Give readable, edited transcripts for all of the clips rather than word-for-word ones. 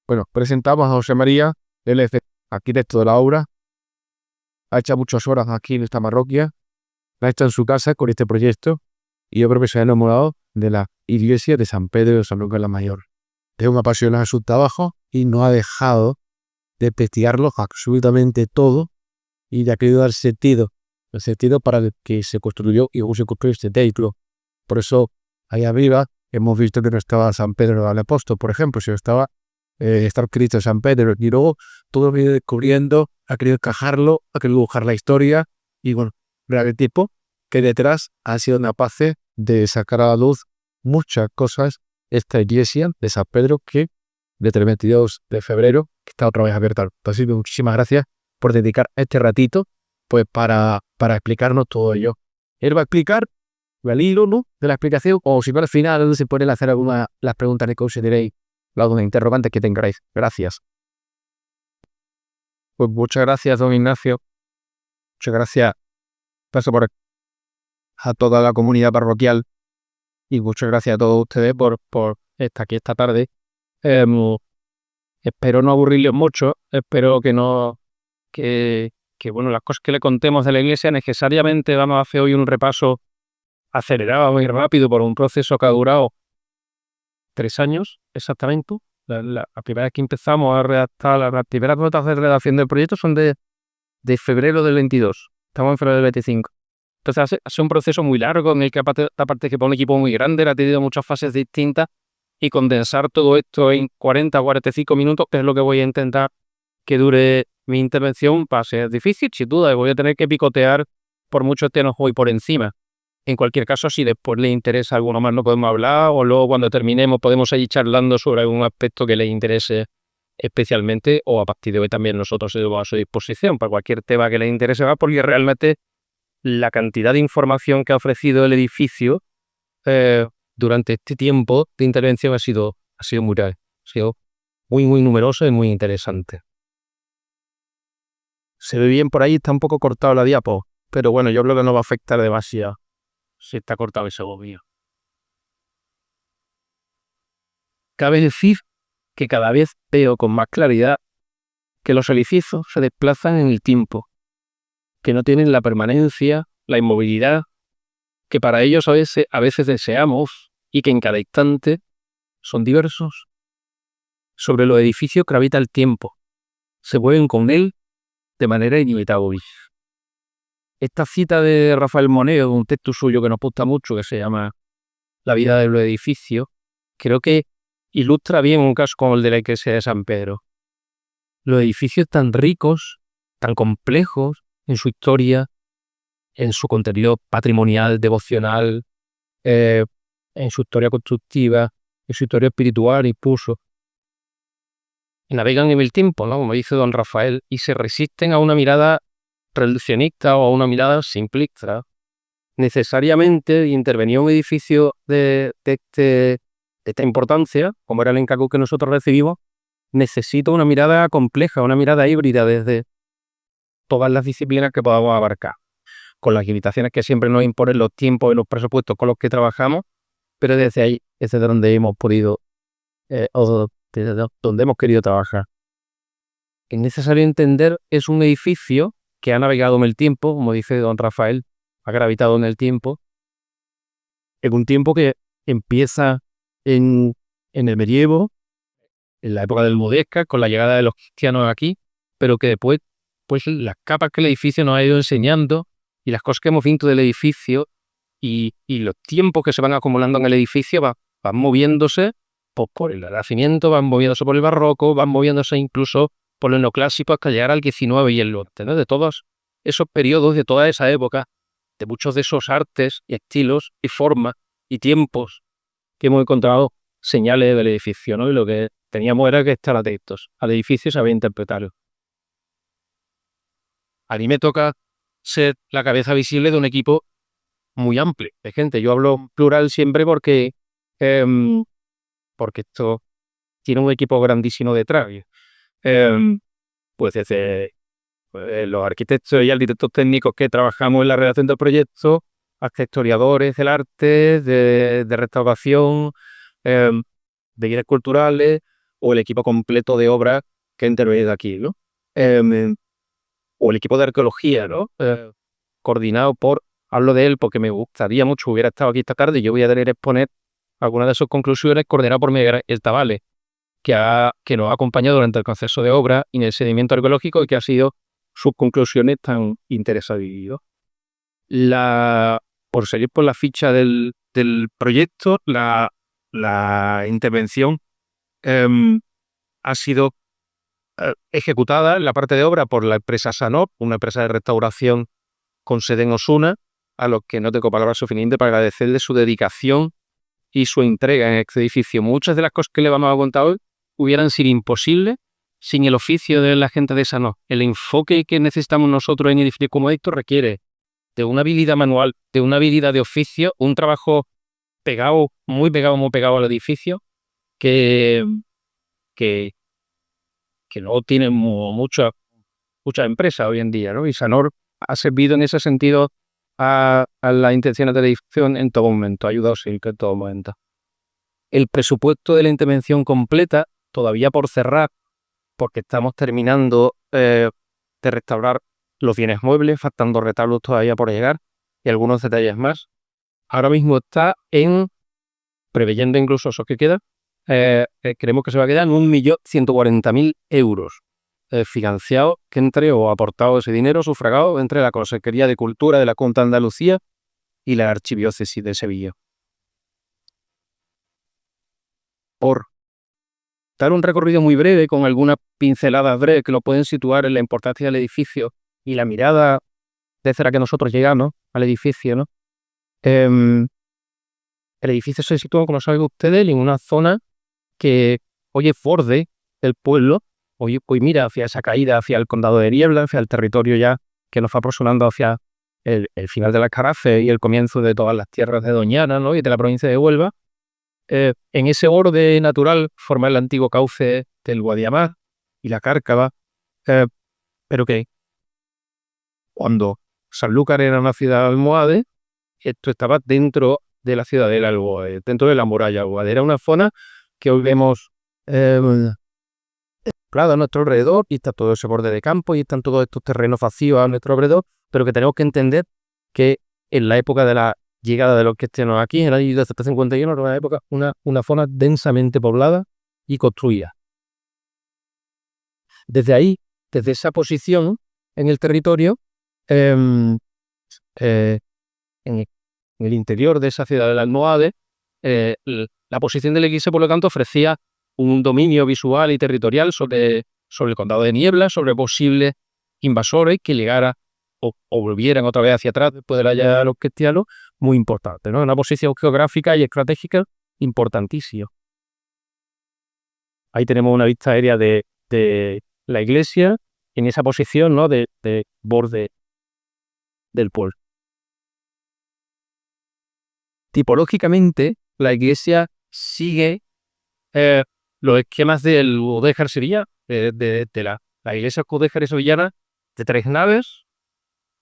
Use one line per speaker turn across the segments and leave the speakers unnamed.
Bueno, presentamos a José María, él es arquitecto de la obra, ha hecho muchas horas aquí en esta parroquia, la ha hecho en su casa con este proyecto y yo creo que se ha enamorado de la iglesia de San Pedro de San Lucas la Mayor. Es un apasionado de su trabajo y no ha dejado de investigarlo absolutamente todo y le ha querido dar el sentido para el que se construyó y cómo se construyó este templo. Por eso, ahí arriba hemos visto que no estaba San Pedro el Apóstol, por ejemplo, sino estaba está Cristo San Pedro, y luego todo lo ido descubriendo, ha querido encajarlo, ha querido dibujar la historia, y bueno, el tipo que detrás ha sido capaz de sacar a la luz muchas cosas esta iglesia de San Pedro que desde el 22 de febrero que está otra vez abierta. Así que muchísimas gracias por dedicar este ratito pues para explicarnos todo ello. Él va a explicar el hilo, ¿no?, de la explicación, o si no al final se pueden hacer algunas las preguntas que consideréis, alguna interrogante que tengáis. Gracias. Pues muchas gracias, don Ignacio. Muchas gracias. Paso por a toda la comunidad parroquial y muchas gracias a todos ustedes por estar aquí esta tarde. Espero no aburrirles mucho. Espero que bueno, las cosas que le contemos de la iglesia necesariamente vamos a hacer hoy un repaso acelerado, muy rápido, por un proceso que ha durado 3 años exactamente. La primera vez que empezamos a redactar, las primeras notas de redacción del proyecto son de febrero del 22. Estamos en febrero del 25. Entonces ha sido un proceso muy largo en el que aparte que para un equipo muy grande, ha tenido muchas fases distintas, y condensar todo esto en 40 o 45 minutos, que es lo que voy a intentar que dure mi intervención, va a ser difícil, sin duda, y voy a tener que picotear por muchos temas hoy por encima. En cualquier caso, si después le interesa alguno más, no podemos hablar, o luego cuando terminemos podemos seguir charlando sobre algún aspecto que les interese especialmente, o a partir de hoy también nosotros estamos a su disposición para cualquier tema que les interese más, porque realmente la cantidad de información que ha ofrecido el edificio durante este tiempo de intervención ha sido muy grande, ha sido muy, muy numeroso y muy interesante. Se ve bien por ahí, está un poco cortado la diapo, pero bueno, yo creo que no va a afectar demasiado si está cortado ese gobierno. Cabe decir que cada vez veo con más claridad que los edificios se desplazan en el tiempo, que no tienen la permanencia, la inmovilidad que para ellos a veces deseamos, y que en cada instante son diversos. Sobre los edificios gravita el tiempo, se mueven con él de manera inevitable. Esta cita de Rafael Moneo, un texto suyo que nos gusta mucho, que se llama La vida de los edificios, creo que ilustra bien un caso como el de la iglesia de San Pedro. Los edificios tan ricos, tan complejos en su historia, en su contenido patrimonial, devocional, en su historia constructiva, en su historia espiritual incluso, navegan en el tiempo, ¿no?, como dice don Rafael, y se resisten a una mirada reduccionista o a una mirada simplista. Necesariamente intervenía un edificio de esta importancia, como era el encargo que nosotros recibimos, necesita una mirada compleja, una mirada híbrida desde todas las disciplinas que podamos abarcar, con las limitaciones que siempre nos imponen los tiempos y los presupuestos con los que trabajamos, pero desde ahí es de donde hemos podido, o desde donde hemos querido trabajar. Es necesario entender, es un edificio que ha navegado en el tiempo, como dice don Rafael, ha gravitado en el tiempo, en un tiempo que empieza en el medievo, en la época del Mudéjar, con la llegada de los cristianos aquí, pero que después, pues las capas que el edificio nos ha ido enseñando y las cosas que hemos visto del edificio y los tiempos que se van acumulando en el edificio van moviéndose por el Renacimiento, van moviéndose por el Barroco, van moviéndose incluso por el Neoclásico hasta llegar al XIX y el XX, ¿no? De todos esos periodos, de toda esa época, de muchos de esos artes y estilos y formas y tiempos que hemos encontrado señales del edificio, ¿no? Y lo que teníamos era que estar atentos al edificio y saber interpretarlo. A mí me toca ser la cabeza visible de un equipo muy amplio de gente. Yo hablo plural siempre porque esto tiene un equipo grandísimo detrás. Pues desde los arquitectos y arquitectos técnicos que trabajamos en la redacción del proyecto, hasta historiadores del arte, de restauración, de guías culturales, o el equipo completo de obra que ha intervenido aquí, ¿no? O el equipo de arqueología, ¿no? Coordinado por, hablo de él porque me gustaría mucho, hubiera estado aquí esta tarde y yo voy a tener que exponer algunas de sus conclusiones, coordinado por Miguel El Tavale, que nos ha acompañado durante el proceso de obra y en el seguimiento arqueológico y que ha sido sus conclusiones tan interesantes. Por seguir por la ficha del proyecto, la intervención ha sido ejecutada en la parte de obra por la empresa Sanop, una empresa de restauración con sede en Osuna, a los que no tengo palabras suficientes para agradecerles su dedicación y su entrega en este edificio. Muchas de las cosas que le vamos a contar hoy hubieran sido imposibles sin el oficio de la gente de Sanop. El enfoque que necesitamos nosotros en edificios como estos requiere de una habilidad manual, de una habilidad de oficio, un trabajo muy pegado al edificio, que no tienen muchas empresas hoy en día, ¿no? Y Sanor ha servido en ese sentido a las intenciones de la edificación en todo momento, ha ayudado en todo momento. El presupuesto de la intervención completa, todavía por cerrar, porque estamos terminando de restaurar los bienes muebles, faltando retablos todavía por llegar y algunos detalles más. Ahora mismo está preveyendo incluso eso que queda, creemos que se va a quedar en 1.140.000 euros financiado que entre o aportado ese dinero sufragado entre la Consejería de Cultura de la Junta de Andalucía y la Archidiócesis de Sevilla. Por dar un recorrido muy breve con algunas pinceladas breves que lo pueden situar en la importancia del edificio y la mirada desde la que nosotros llegamos al edificio, ¿no? El edificio se sitúa, como saben ustedes, en una zona que hoy es borde del pueblo, hoy mira hacia esa caída, hacia el condado de Niebla, hacia el territorio ya que nos va aproximando hacia el final de las Caraces y el comienzo de todas las tierras de Doñana, ¿no? Y de la provincia de Huelva. En ese borde natural forma el antiguo cauce del Guadiamar y la Cárcava, pero que cuando Sanlúcar era una ciudad almohade, esto estaba dentro de la ciudadela almohade, dentro de la muralla almohade. Era una zona que hoy vemos a nuestro alrededor y está todo ese borde de campo y están todos estos terrenos vacíos a nuestro alrededor, pero que tenemos que entender que en la época de la llegada de los cristianos aquí, en el año 1751, era una época, una zona densamente poblada y construida. Desde ahí, desde esa posición en el territorio, en el interior de esa ciudad de la almohade, la posición de la iglesia, por lo tanto, ofrecía un dominio visual y territorial sobre el condado de Niebla, sobre posibles invasores que llegaran o volvieran otra vez hacia atrás después de la llegada de los cristianos, muy importante, ¿no? Una posición geográfica y estratégica importantísima. Ahí tenemos una vista aérea de la iglesia en esa posición, ¿no? de borde del pueblo. Tipológicamente, la iglesia sigue los esquemas del mudéjar sevillano, de la iglesia mudéjar sevillana, de 3 naves,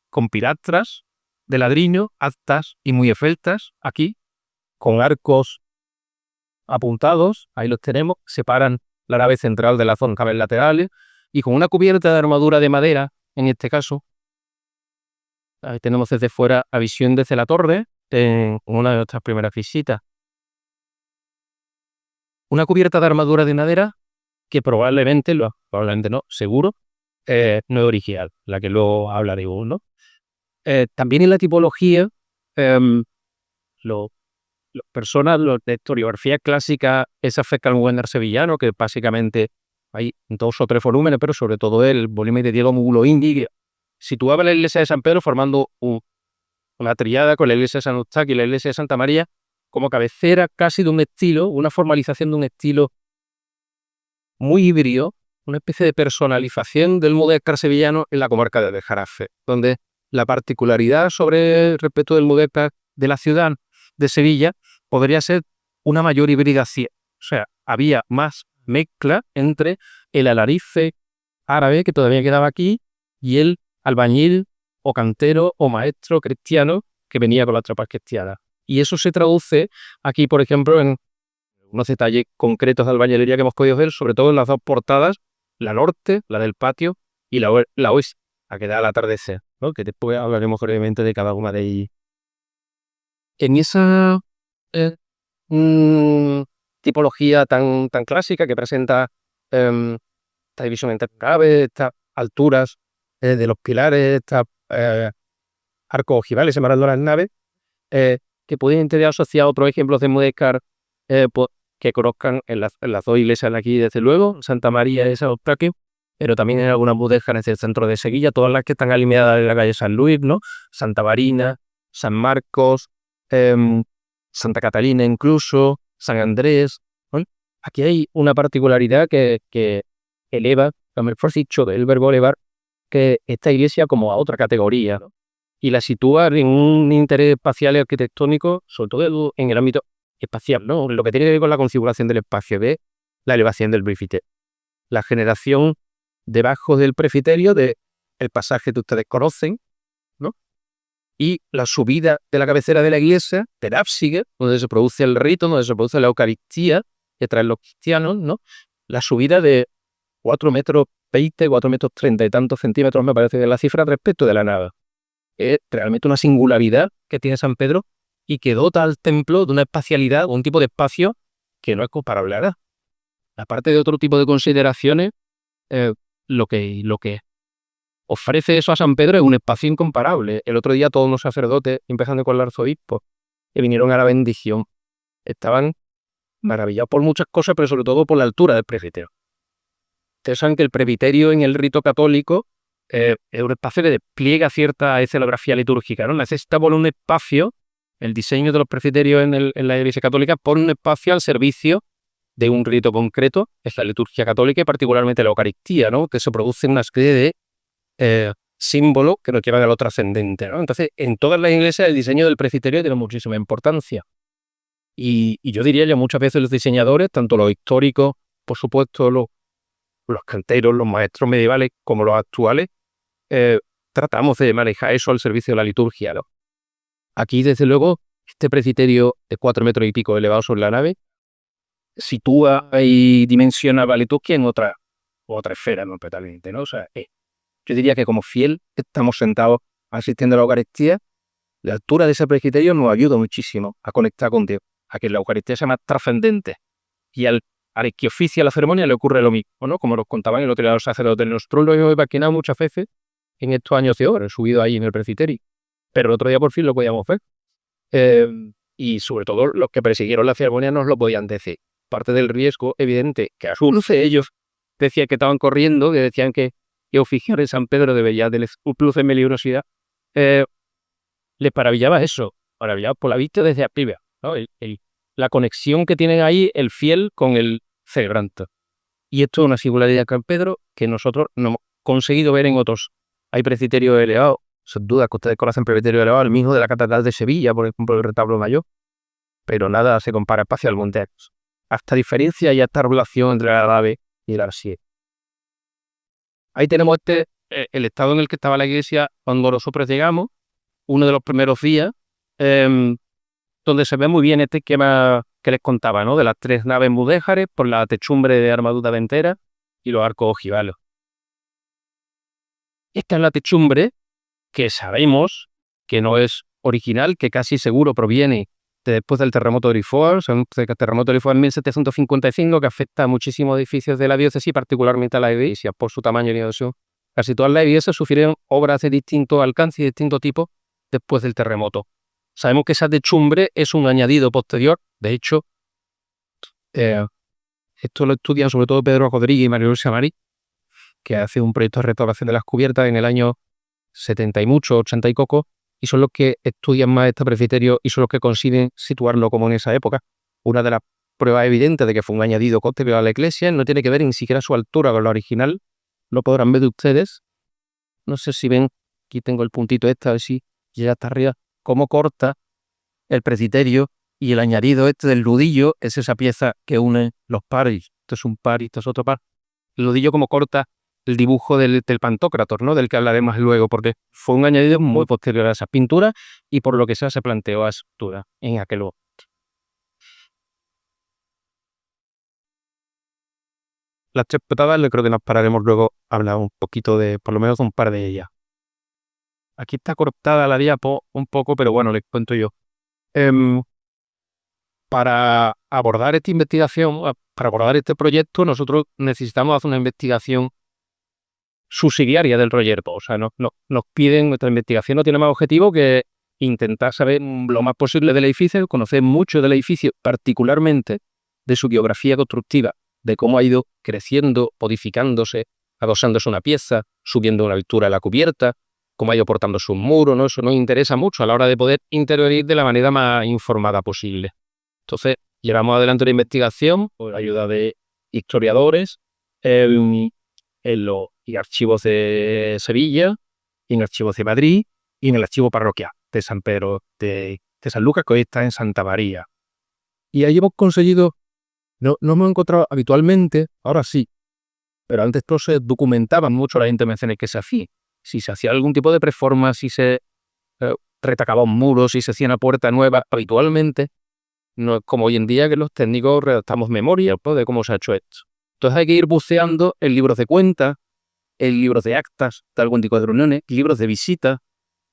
con pilastras de ladrillo, altas y muy esbeltas, aquí, con arcos apuntados, ahí los tenemos, separan la nave central de las dos naves laterales, y con una cubierta de armadura de madera, en este caso. Ahí tenemos desde fuera a visión desde la torre, en una de nuestras primeras visitas. Una cubierta de armadura de madera que probablemente no, seguro, no es original, la que luego hablaremos, ¿no? También en la tipología, los de historiografía clásica, esa Fecal Wender sevillano, que básicamente hay 2 o 3 volúmenes, pero sobre todo el volumen de Diego Mulo Indi, que situaba la iglesia de San Pedro formando una triada con la iglesia de San Eustaquio y la iglesia de Santa María como cabecera casi de un estilo, una formalización de un estilo muy híbrido, una especie de personalización del mudéjar sevillano en la comarca de Jarafe, donde la particularidad respecto del mudéjar de la ciudad de Sevilla podría ser una mayor hibridación. O sea, había más mezcla entre el alarife árabe que todavía quedaba aquí y el albañil o cantero o maestro cristiano que venía con las tropas cristianas. Y eso se traduce aquí, por ejemplo, en unos detalles concretos de albañilería que hemos podido ver, sobre todo en las dos portadas, la norte, la del patio, y la oeste, la que da al atardecer, ¿no? Que después hablaremos brevemente de cada una de ellas. En esa eh, tipología tan clásica que presenta esta división entre naves, estas alturas de los pilares, estas arcos ojivales separando las naves, que pueden tener asociados otros ejemplos de mudéjar que conozcan en las dos iglesias de aquí, desde luego, Santa María y San Eustaquio, pero también en algunas mudéjares del centro de Sevilla, todas las que están alineadas en la calle San Luis, ¿no? Santa Marina, San Marcos, Santa Catalina incluso, San Andrés, ¿no? Aquí hay una particularidad que eleva, mejor dicho, del verbo elevar, que esta iglesia como a otra categoría, ¿no? Y la sitúa en un interés espacial y arquitectónico, sobre todo en el ámbito espacial, ¿no? Lo que tiene que ver con la configuración del espacio, de la elevación del presbiterio. La generación debajo del presbiterio del pasaje que ustedes conocen, ¿no? Y la subida de la cabecera de la iglesia, del ábside, donde se produce el rito, donde se produce la Eucaristía, que traen los cristianos, ¿no? La subida de 4 metros 20, 4 metros 30 y tantos centímetros, me parece, de la cifra respecto de la nave. Es realmente una singularidad que tiene San Pedro y que dota al templo de una espacialidad, un tipo de espacio que no es comparable a nada. Aparte de otro tipo de consideraciones, lo que ofrece eso a San Pedro es un espacio incomparable. El otro día todos los sacerdotes, empezando con el arzobispo, que vinieron a la bendición, estaban maravillados por muchas cosas, pero sobre todo por la altura del presbiterio. Ustedes saben que el presbiterio en el rito católico es un espacio que despliega cierta escenografía litúrgica, ¿no? Necesita poner un espacio, el diseño de los presbiterios en la Iglesia Católica pone un espacio al servicio de un rito concreto, es la liturgia católica y particularmente la Eucaristía, ¿no? Que se produce una serie de símbolos que nos llevan a lo trascendente, ¿no? Entonces, en todas las iglesias el diseño del presbiterio tiene muchísima importancia. Y yo diría ya muchas veces los diseñadores, tanto los históricos, por supuesto los canteros, los maestros medievales, como los actuales, tratamos de manejar eso al servicio de la liturgia, ¿no? Aquí, desde luego, este presbiterio de 4 metros y pico elevado sobre la nave sitúa y dimensiona la liturgia en otra esfera, ¿no? Totalmente, ¿no? O sea, yo diría que como fiel estamos sentados asistiendo a la Eucaristía. La altura de ese presbiterio nos ayuda muchísimo a conectar con Dios, a que la Eucaristía sea más trascendente. Y al que oficia la ceremonia le ocurre lo mismo, ¿no? Como nos contaban el otro día los sacerdotes. Nosotros lo hemos imaginado muchas veces en estos años de obra, subido ahí en el presbiterio. Pero el otro día por fin lo podíamos ver. Y sobre todo los que persiguieron la ceremonia nos lo podían decir. Parte del riesgo evidente que a su luz ellos decían que estaban corriendo, que decían que oficiar en San Pedro debería de un plus de peligrosidad, les maravillaba eso, maravillados por la vista desde arriba, ¿no? La conexión que tienen ahí el fiel con el celebrante. Y esto es una singularidad de San Pedro que nosotros no hemos conseguido ver en otros. Hay presbiterios elevados, sin duda que ustedes conocen presbiterio elevado, el mismo de la Catedral de Sevilla, por ejemplo, el retablo mayor, pero nada se compara espacialmente a eso. Hasta diferencia y hasta relación entre la nave y el arsier. Ahí tenemos el estado en el que estaba la iglesia cuando nosotros llegamos, uno de los primeros días, donde se ve muy bien este esquema que les contaba, ¿no? De las 3 naves mudéjares por la techumbre de armadura ventera y los arcos ojivales. Esta es la techumbre que sabemos que no es original, que casi seguro proviene de después del terremoto de Griffoir. El terremoto de Griffoir en 1755, que afecta a muchísimos edificios de la diócesis, particularmente a la iglesia, por su tamaño y dimensión. Casi todas las iglesias sufrieron obras de distinto alcance y de distinto tipo después del terremoto. Sabemos que esa techumbre es un añadido posterior. De hecho, esto lo estudian sobre todo Pedro Rodríguez y María Luisa Marí, que hace un proyecto de restauración de las cubiertas en el año 70 y mucho, 80 y coco, y son los que estudian más este presbiterio y son los que consiguen situarlo como en esa época. Una de las pruebas evidentes de que fue un añadido posterior a la iglesia no tiene que ver ni siquiera su altura con la original. Lo podrán ver de ustedes. No sé si ven, aquí tengo el puntito a ver si ya está arriba, cómo corta el presbiterio y el añadido del ludillo es esa pieza que une los pares. Esto es un par y esto es otro par. El ludillo como corta el dibujo del Pantocrator, ¿no? Del que hablaremos luego, porque fue un añadido muy posterior a esa pintura y por lo que sea se planteó a esa estructura en aquel momento. las 3 portadas, yo creo que nos pararemos luego a hablar un poquito de, por lo menos, un par de ellas. Aquí está cortada la diapo un poco, pero bueno, les cuento yo. Para abordar esta investigación, para abordar este proyecto, nosotros necesitamos hacer una investigación subsidiaria del Roger Ball. O sea, nos piden, nuestra investigación no tiene más objetivo que intentar saber lo más posible del edificio, conocer mucho del edificio, particularmente de su biografía constructiva, de cómo ha ido creciendo, modificándose, adosándose una pieza, subiendo una altura a la cubierta, cómo ha ido portando sus muros, ¿no? Eso nos interesa mucho a la hora de poder intervenir de la manera más informada posible. Entonces, llevamos adelante la investigación con la ayuda de historiadores, y archivos de Sevilla, y en archivos de Madrid, y en el archivo parroquial de San Pedro de San Lucas, que hoy está en Santa María. Y ahí hemos conseguido, no hemos encontrado habitualmente, ahora sí, pero antes no se documentaban mucho las intervenciones que se hacían. Si se hacía algún tipo de preforma, si se retacaba un muro, si se hacía una puerta nueva, habitualmente, no es como hoy en día que los técnicos redactamos memoria pues, de cómo se ha hecho esto. Entonces hay que ir buceando en libros de cuentas, en libros de actas de algún tipo de reuniones, libros de visitas,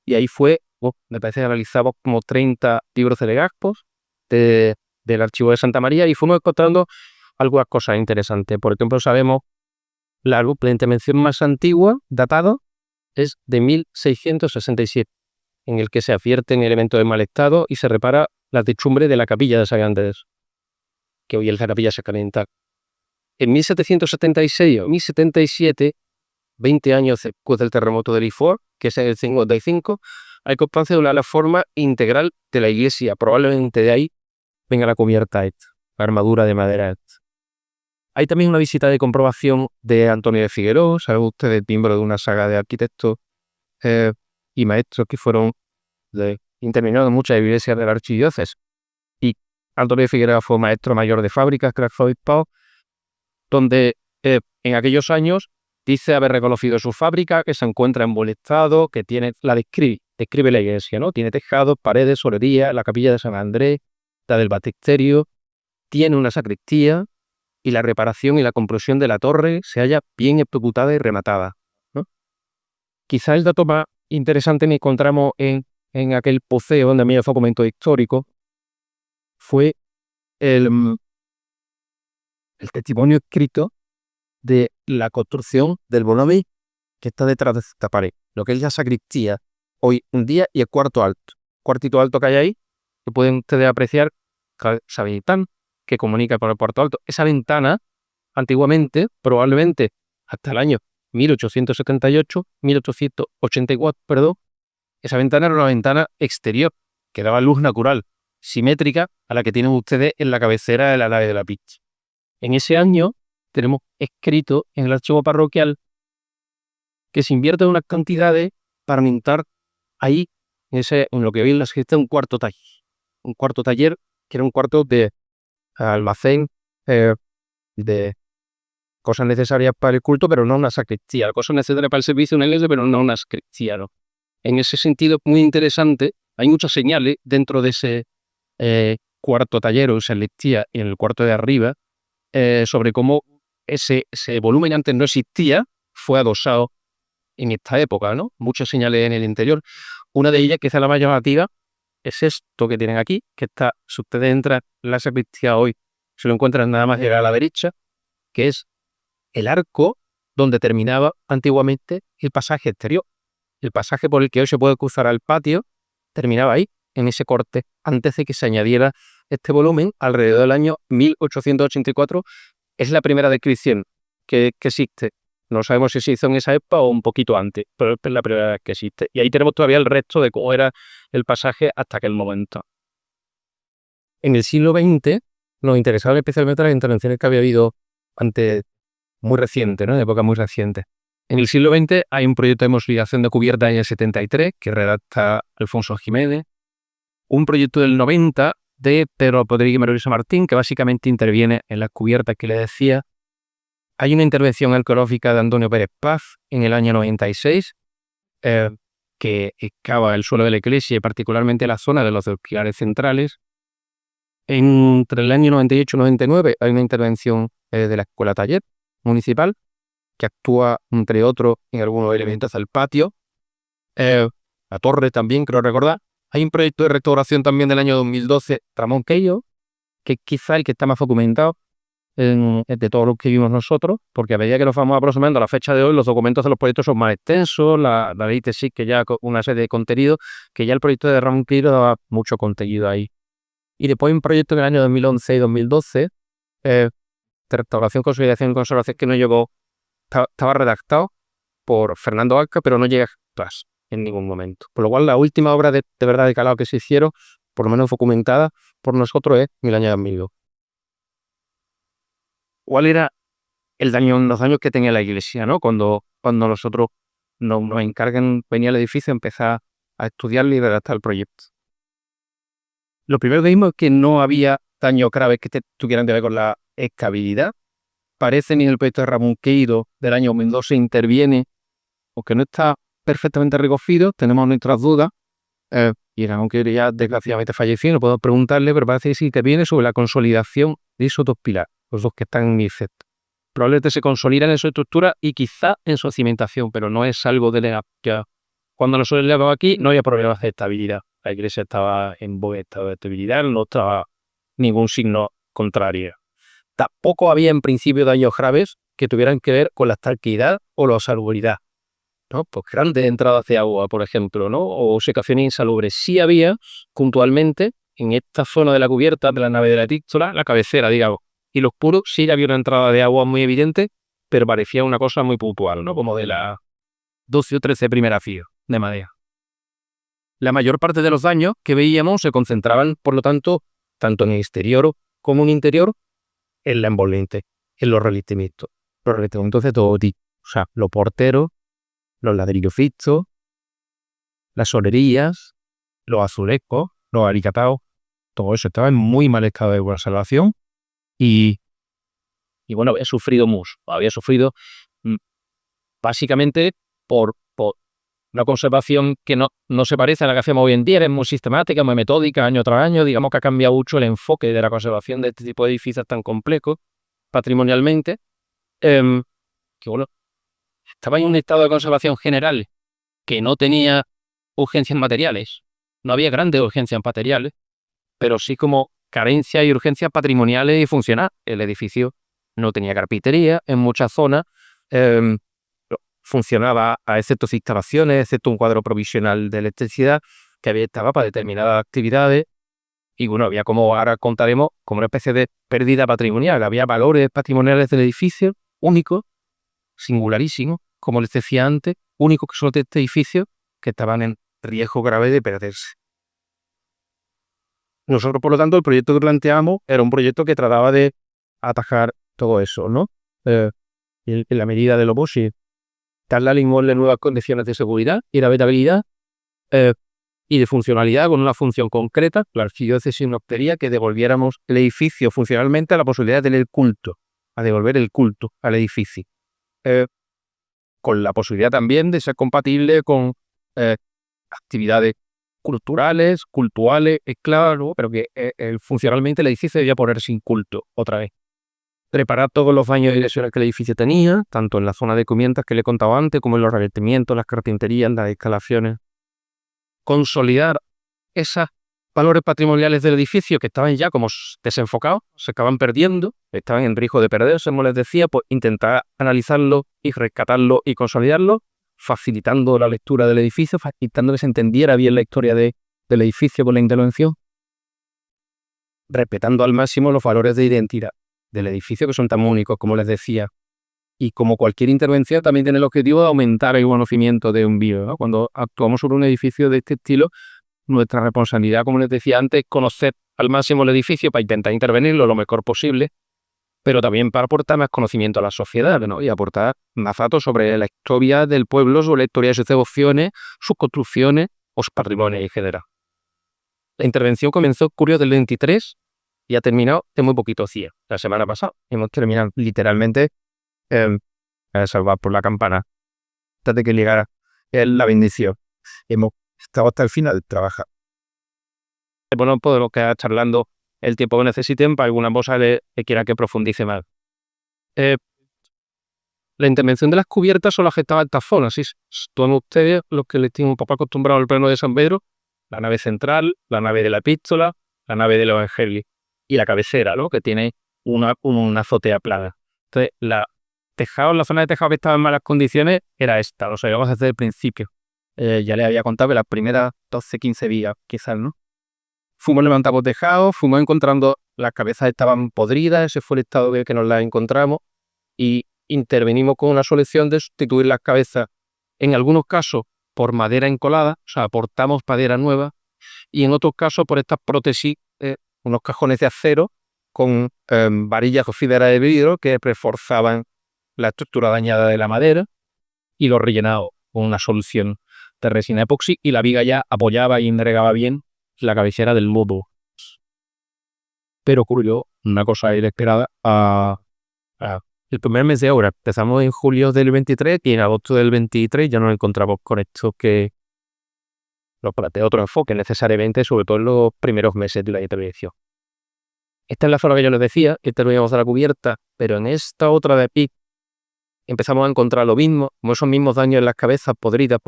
y ahí fue, me parece que realizamos como 30 libros de legazpos del archivo de Santa María y fuimos encontrando algunas cosas interesantes. Por ejemplo, sabemos la intervención más antigua, datada, es de 1667, en el que se advierten elementos de mal estado y se repara la techumbre de la capilla de San Andrés, que hoy es la capilla sacramental. En 1776 o 1077, 20 años después del terremoto del I4, que es en el 55, hay constancia de la forma integral de la iglesia. Probablemente de ahí venga la cubierta esta, la armadura de madera esta. Hay también una visita de comprobación de Antonio de Figueroa, saben ustedes, miembro de una saga de arquitectos y maestros que fueron intervenidos en muchas iglesias de la archidiócesis. Y Antonio de Figueroa fue maestro mayor de fábricas, que era obispado, donde en aquellos años dice haber reconocido su fábrica, que se encuentra en buen estado, que tiene, describe la iglesia, ¿no? Tiene tejados, paredes, solería, la capilla de San Andrés, la del baptisterio, tiene una sacristía y la reparación y la construcción de la torre se halla bien ejecutada y rematada, ¿no? Quizá el dato más interesante que encontramos en aquel poseo donde había documentos históricos fue el testimonio escrito de la construcción del Bonomi que está detrás de esta pared, lo que es la sacristía, hoy en día, y el cuarto alto. Cuartito alto que hay ahí, que pueden ustedes apreciar, esa ventana que comunica con el cuarto alto. Esa ventana, antiguamente, probablemente hasta el año 1878, 1884, perdón, esa ventana era una ventana exterior que daba luz natural, simétrica a la que tienen ustedes en la cabecera de la nave de la pizza. En ese año tenemos escrito en el archivo parroquial que se invierten unas cantidades para montar ahí, en lo que hoy existe un cuarto taller. Un cuarto taller que era un cuarto de almacén de cosas necesarias para el culto, pero no una sacristía. Cosas necesarias para el servicio en la iglesia, pero no una sacristía, ¿no? En ese sentido, muy interesante. Hay muchas señales dentro de ese cuarto taller o sacristía en el cuarto de arriba sobre cómo ese volumen antes no existía, fue adosado en esta época, ¿no? Muchas señales en el interior. Una de ellas, quizá la más llamativa, es esto que tienen aquí, que está, si ustedes entran en la sacristía hoy, se lo encuentran nada más llegar a la derecha, que es el arco donde terminaba antiguamente el pasaje exterior. El pasaje por el que hoy se puede cruzar al patio terminaba ahí, en ese corte, antes de que se añadiera este volumen, alrededor del año 1884. Es la primera descripción que existe. No sabemos si se hizo en esa época o un poquito antes, pero es la primera vez que existe. Y ahí tenemos todavía el resto de cómo era el pasaje hasta aquel momento. En el siglo XX nos interesaban especialmente las intervenciones que había habido antes, muy recientes, ¿no? De época muy reciente. En el siglo XX hay un proyecto de modificación de cubierta en el 73 que redacta Alfonso Jiménez. Un proyecto del 90 de Pedro Rodríguez y María Luisa Martín, que básicamente interviene en las cubiertas que le decía. Hay una intervención arqueológica de Antonio Pérez Paz en el año 96, que excava el suelo de la iglesia y particularmente la zona de los pilares centrales. Entre el año 98 y 99 hay una intervención de la escuela taller, municipal que actúa, entre otros, en algunos elementos del patio. La torre también, creo recordar. Hay un proyecto de restauración también del año 2012, Ramón Queiro, que es quizá el que está más documentado de todos los que vimos nosotros, porque a medida que nos vamos aproximando a la fecha de hoy, los documentos de los proyectos son más extensos, la ley TSIC, que ya una serie de contenidos, que ya el proyecto de Ramón Queiro daba mucho contenido ahí. Y después hay un proyecto en el año 2011 y 2012, de restauración, consolidación y conservación, que no llegó, estaba redactado por Fernando Alca, pero no llega a actuarse en ningún momento. Por lo cual, la última obra de verdad de calado que se hicieron, por lo menos documentada por nosotros, es en el año 2002. ¿Cuál era los daños que tenía la iglesia, ¿no? Cuando nosotros nos encargan, venía el edificio, empezar a estudiarlo y redactar el proyecto? Lo primero que vimos es que no había daños graves que tuvieran que ver con la escabilidad. Parece ni en el proyecto de Ramón Queiro del año 2012 interviene, aunque no está perfectamente recogido, tenemos nuestras dudas. Y Ramón Queiro ya desgraciadamente falleció, no puedo preguntarle, pero parece que sí interviene sobre la consolidación de esos dos pilares, los dos que están en mi set. Probablemente se consolidan en su estructura y quizá en su cimentación, pero no es algo de la que cuando nosotros llegamos aquí no había problemas de estabilidad. La iglesia estaba en buen estado de estabilidad, no estaba ningún signo contrario. Tampoco había en principio daños graves que tuvieran que ver con la estanqueidad o la salubridad, ¿no? Pues grandes entradas de agua, por ejemplo, ¿no? O secaciones insalubres. Sí había puntualmente en esta zona de la cubierta de la nave de la epístola, la cabecera, digamos, y los puros sí había una entrada de agua muy evidente, pero parecía una cosa muy puntual, ¿no? Como de la 12 o 13 primera fío de madera. La mayor parte de los daños que veíamos se concentraban, por lo tanto, tanto en el exterior como en el interior, en la envolvente, en los revestimientos. Los revestimientos de todo tipo. O sea, los porteros, los ladrillos fixos, las solerías, los azulejos, los alicatados, todo eso estaba en muy mal estado de conservación y bueno, había sufrido mucho. Había sufrido básicamente por una conservación que no se parece a la que hacemos hoy en día, es muy sistemática, muy metódica, año tras año. Digamos que ha cambiado mucho el enfoque de la conservación de este tipo de edificios tan complejos, patrimonialmente, que bueno, estaba en un estado de conservación general que no tenía urgencias materiales. No había grandes urgencias materiales, pero sí como carencias y urgencias patrimoniales y funcionales. El edificio no tenía carpintería en muchas zonas, funcionaba a excepto instalaciones, excepto un cuadro provisional de electricidad que estaba para determinadas actividades. Y bueno, había, como ahora contaremos, como una especie de pérdida patrimonial. Había valores patrimoniales del edificio únicos, singularísimos, como les decía antes, únicos que solo de este edificio, que estaban en riesgo grave de perderse. Nosotros, por lo tanto, el proyecto que planteamos era un proyecto que trataba de atajar todo eso, ¿no? En la medida de lo posible, darle al inmueble nuevas condiciones de seguridad y de habitabilidad y de funcionalidad con una función concreta. La archidiócesis nos pedía que devolviéramos el edificio funcionalmente a la posibilidad de tener culto, a devolver el culto al edificio. Con la posibilidad también de ser compatible con actividades culturales, cultuales, es claro, pero que funcionalmente el edificio debía poner sin culto otra vez. Preparar todos los baños y lesiones que el edificio tenía, tanto en la zona de comientas que le he contado antes, como en los revestimientos, las carpinterías, las instalaciones. Consolidar esos valores patrimoniales del edificio que estaban ya como desenfocados, se acaban perdiendo, estaban en riesgo de perderse, como les decía, pues intentar analizarlo y rescatarlo y consolidarlo, facilitando la lectura del edificio, facilitando que se entendiera bien la historia del edificio con la intervención, respetando al máximo los valores de identidad del edificio, que son tan únicos, como les decía. Y como cualquier intervención, también tiene el objetivo de aumentar el conocimiento de un bio, ¿no? Cuando actuamos sobre un edificio de este estilo, nuestra responsabilidad, como les decía antes, es conocer al máximo el edificio para intentar intervenirlo lo mejor posible, pero también para aportar más conocimiento a la sociedad, ¿no? Y aportar más datos sobre la historia del pueblo, sobre la historia de sus devociones, sus construcciones o su patrimonio en general. La intervención comenzó en julio del 23 y ha terminado de muy poquito días, la semana pasada. Hemos terminado literalmente a salvar por la campana antes de que llegara la bendición. Hemos estado hasta el final de trabajar. Bueno, podemos quedar charlando el tiempo que necesiten para alguna cosa que quiera que profundice más. La intervención de las cubiertas solo afectaba a estas zonas. Sí, todos ustedes, los que les tienen un poco acostumbrado al plano de San Pedro, la nave central, la nave de la epístola, la nave del evangelio y la cabecera, ¿no? Que tiene una azotea plana. Entonces, la zona de tejado que estaba en malas condiciones era esta, lo sabíamos desde el principio. Ya les había contado que las primeras 12, 15 días, quizás, ¿no? Fuimos levantando tejados, fuimos encontrando, las cabezas estaban podridas, ese fue el estado que nos las encontramos, y intervenimos con una solución de sustituir las cabezas, en algunos casos, por madera encolada, o sea, aportamos madera nueva, y en otros casos por estas prótesis, unos cajones de acero con varillas o fibra de vidrio que reforzaban la estructura dañada de la madera, y lo rellenado con una solución de resina epoxi, y la viga ya apoyaba y entregaba bien la cabecera del modo. Pero ocurrió una cosa inesperada. El primer mes de obra, empezamos en julio del 23 y en agosto del 23 ya nos encontramos con esto que nos plantea otro enfoque necesariamente, sobre todo en los primeros meses de la intervención. Esta es la zona que yo les decía, intervenimos de la cubierta, pero en esta otra de aquí empezamos a encontrar lo mismo, como esos mismos daños en las cabezas podridas,